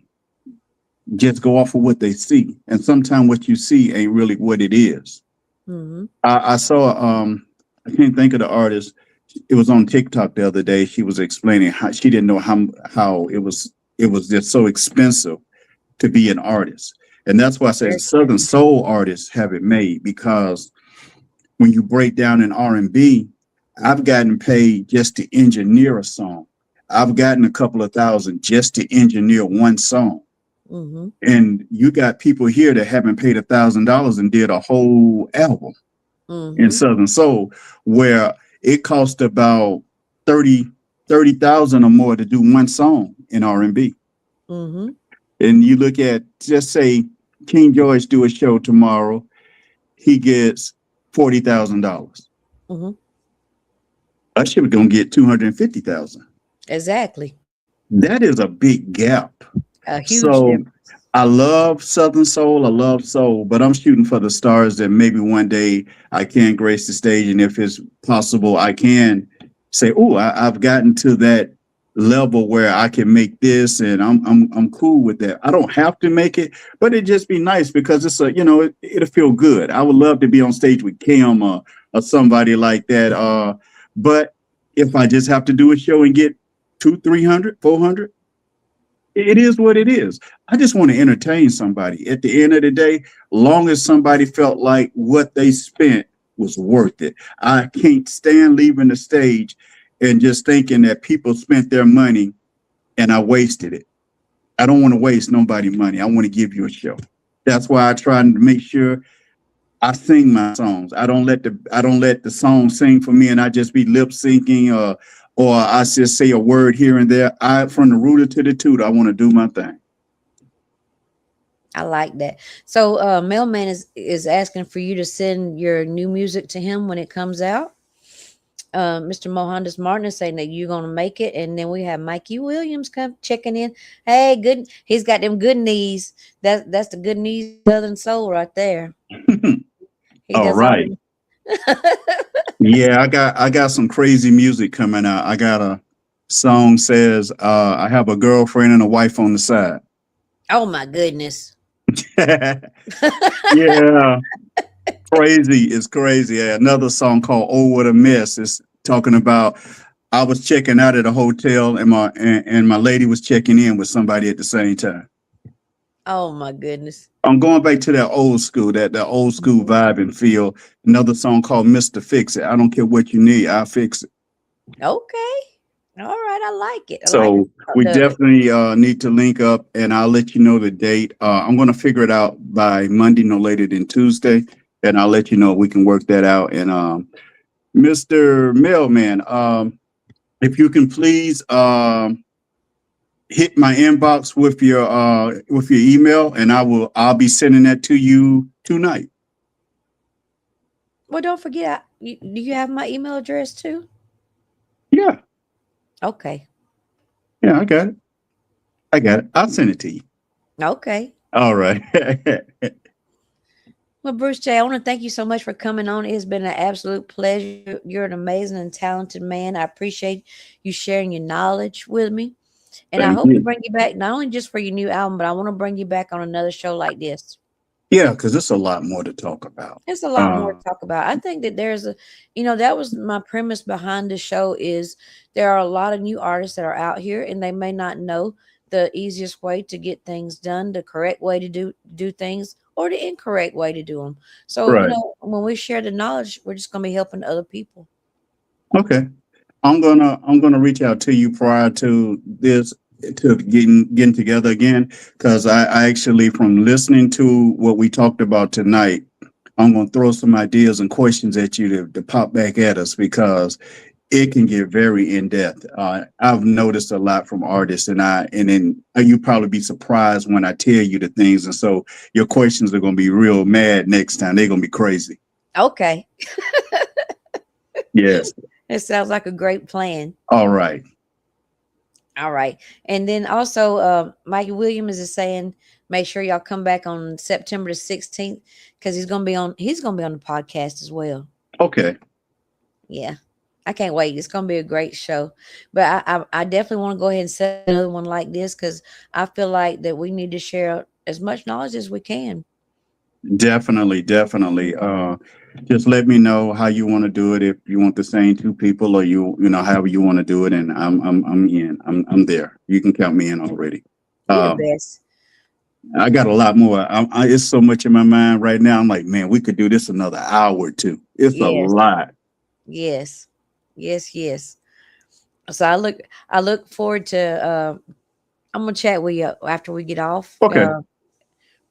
off of what they see. And sometimes what you see ain't really what it is. Mm-hmm. I saw, I can't think of the artist. It was on TikTok the other day. She was explaining how she didn't know how it was just so expensive to be an artist. And that's why I say Southern soul artists have it made, because when you break down in R&B, I've gotten paid just to engineer a song. I've gotten a couple of thousand just to engineer one song. Mm-hmm. And you got people here that haven't paid $1,000 and did a whole album in Southern soul, where it cost about 30,000 or more to do one song in R&B. Mm-hmm. And you look at, just say King George do a show tomorrow, he gets $40,000. Mm-hmm. Usher gonna get $250,000. Exactly. That is a big gap. A huge So difference. I love Southern soul. I love soul, but I'm shooting for the stars that maybe one day I can grace the stage. And if it's possible, I can say, oh, I've gotten to that level where I can make this, and I'm cool with that. I don't have to make it, but it'd just be nice, because it's it'll feel good. I would love to be on stage with Kim or somebody like that. But if I just have to do a show and get 200, 300, 400, it is what it is. I just want to entertain somebody. At the end of the day, long as somebody felt like what they spent was worth it. I can't stand leaving the stage and just thinking that people spent their money and I wasted it. I don't want to waste nobody's money. I want to give you a show. That's why I try to make sure I sing my songs. I don't let the song sing for me and I just be lip syncing or I just say a word here and there. From the rooter to the tutor, I want to do my thing. I like that. So Mailman is asking for you to send your new music to him when it comes out. Mr. Mohandas Martin is saying that you're gonna make it, and then we have Mikey Williams come checking in. Hey, good. He's got them good knees. That's the good knees Southern soul right there. All right. Yeah, I got some crazy music coming out. I got a song says I have a girlfriend and a wife on the side. Oh my goodness. Yeah. Crazy is crazy. Another song called "Oh What a Mess" is talking about I was checking out at a hotel and my lady was checking in with somebody at the same time. Oh my goodness. I'm going back to that old school vibe and feel. Another song called "Mr. Fix It." I don't care what you need, I'll fix it. Okay. All right. I like it. So we definitely need to link up, and I'll let you know the date. I'm going to figure it out by Monday, no later than Tuesday. And I'll let you know we can work that out. And Mr. Mailman, if you can please hit my inbox with your email, and I'll be sending that to you tonight. Well, don't forget, do you have my email address too? Yeah. Okay. Yeah, I got it. I got it. I'll send it to you. Okay. All right. Well, Bruce J, I want to thank you so much for coming on. It's been an absolute pleasure. You're an amazing and talented man. I appreciate you sharing your knowledge with me. And I Thank hope to you. bring you back, not only just for your new album, but I want to bring you back on another show like this. Yeah, because there's a lot more to talk about. There's a lot more to talk about. I think that there's a, that was my premise behind the show is there are a lot of new artists that are out here and they may not know the easiest way to get things done, the correct way to do things, or the incorrect way to do them. So, Right. when we share the knowledge, we're just going to be helping other people. Okay. I'm gonna reach out to you prior to this to getting together again because I actually from listening to what we talked about tonight, I'm gonna throw some ideas and questions at you to pop back at us because it can get very in depth. I've noticed a lot from artists, and then you probably be surprised when I tell you the things, and so your questions are gonna be real mad next time. They're gonna be crazy. Okay. Yes. It sounds like a great plan. All right. All right. And then also, Mikey Williams is saying, make sure y'all come back on September the 16th because he's gonna be on the podcast as well. Okay. Yeah. I can't wait. It's gonna be a great show. But I definitely want to go ahead and set another one like this because I feel like that we need to share as much knowledge as we can. Definitely, definitely. Just let me know how you want to do it. If you want the same two people, or however you want to do it, and I'm in. I'm there. You can count me in already. You're the Um, best. I got a lot more. It's so much in my mind right now. I'm like, man, we could do this another hour or two. It's a Yes. lot. Yes. Yes, yes. So I look forward to I'm gonna chat with you after we get off. Okay.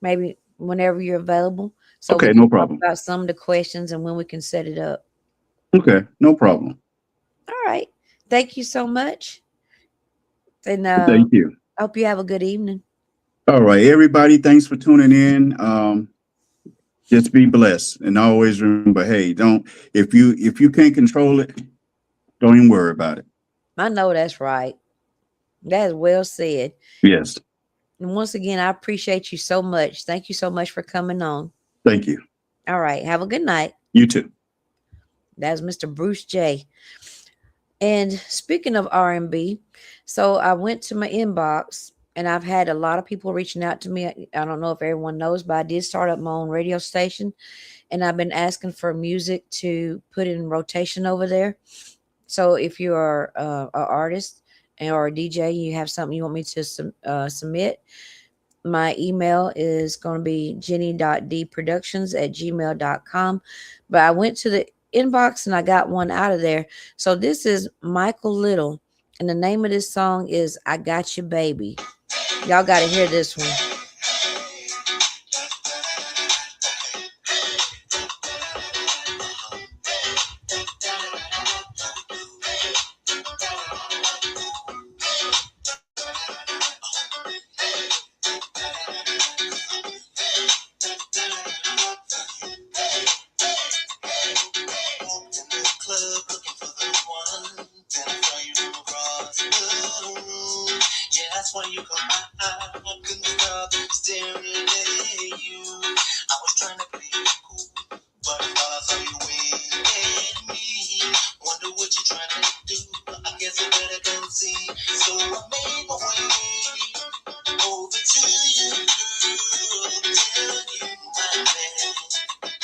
Maybe whenever you're available, so we Okay. can No talk problem. about some of the questions and when we can set it up. Okay. No problem. All right. Thank you so much, and Thank you. I hope you have a good evening. All right, everybody. Thanks for tuning in. Just be blessed, and always remember, hey, don't if you can't control it, don't even worry about it. I know that's right. That is well said. Yes. And once again, I appreciate you so much. Thank you so much for coming on. Thank you. All right. Have a good night. You too. That's Mr. Bruce J. And speaking of R&B, so I went to my inbox and I've had a lot of people reaching out to me. I don't know if everyone knows, but I did start up my own radio station and I've been asking for music to put in rotation over there. So if you are an artist or a DJ, you have something you want me to submit, my email is going to be jenny.dproductions@gmail.com. But I went to the inbox and I got one out of there. So this is Michael Little. And the name of this song is I Got You Baby. Y'all got to hear this one.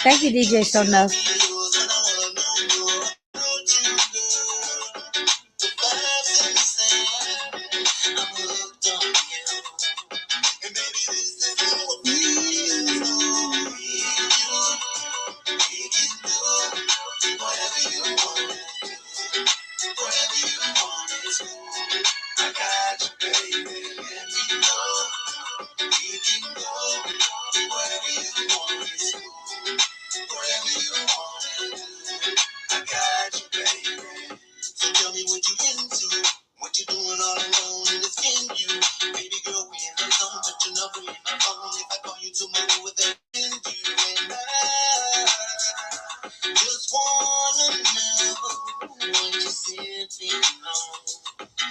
Thank you, DJ So Nuff. Just wanna know what you simply know.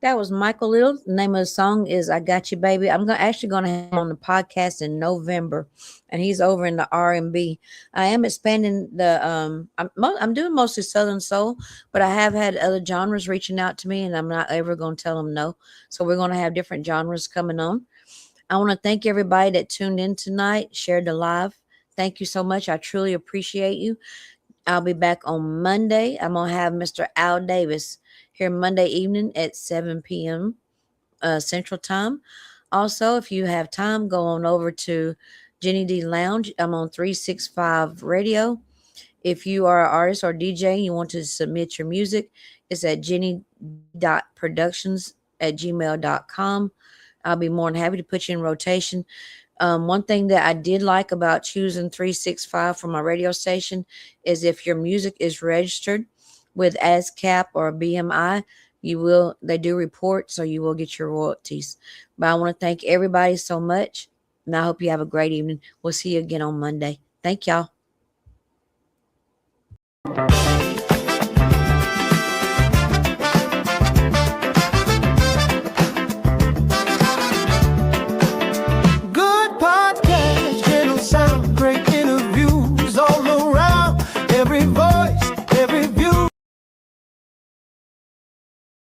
That was Michael Little. The name of the song is "I Got You, Baby." I'm actually gonna have him on the podcast in November, and he's over in the R&B. I am expanding the I'm doing mostly Southern soul, but I have had other genres reaching out to me, and I'm not ever gonna tell them no. So we're gonna have different genres coming on. I want to thank everybody that tuned in tonight, shared the live. Thank you so much. I truly appreciate you. I'll be back on Monday. I'm gonna have Mr. Al Davis here Monday evening at 7 p.m. Central Time. Also, if you have time, go on over to Jenni-D Lounge. I'm on 365 Radio. If you are an artist or DJ and you want to submit your music, it's at jenny.productions@gmail.com. I'll be more than happy to put you in rotation. One thing that I did like about choosing 365 for my radio station is if your music is registered with ASCAP or BMI, they do report, so you will get your royalties. But I want to thank everybody so much, and I hope you have a great evening. We'll see you again on Monday. Thank y'all.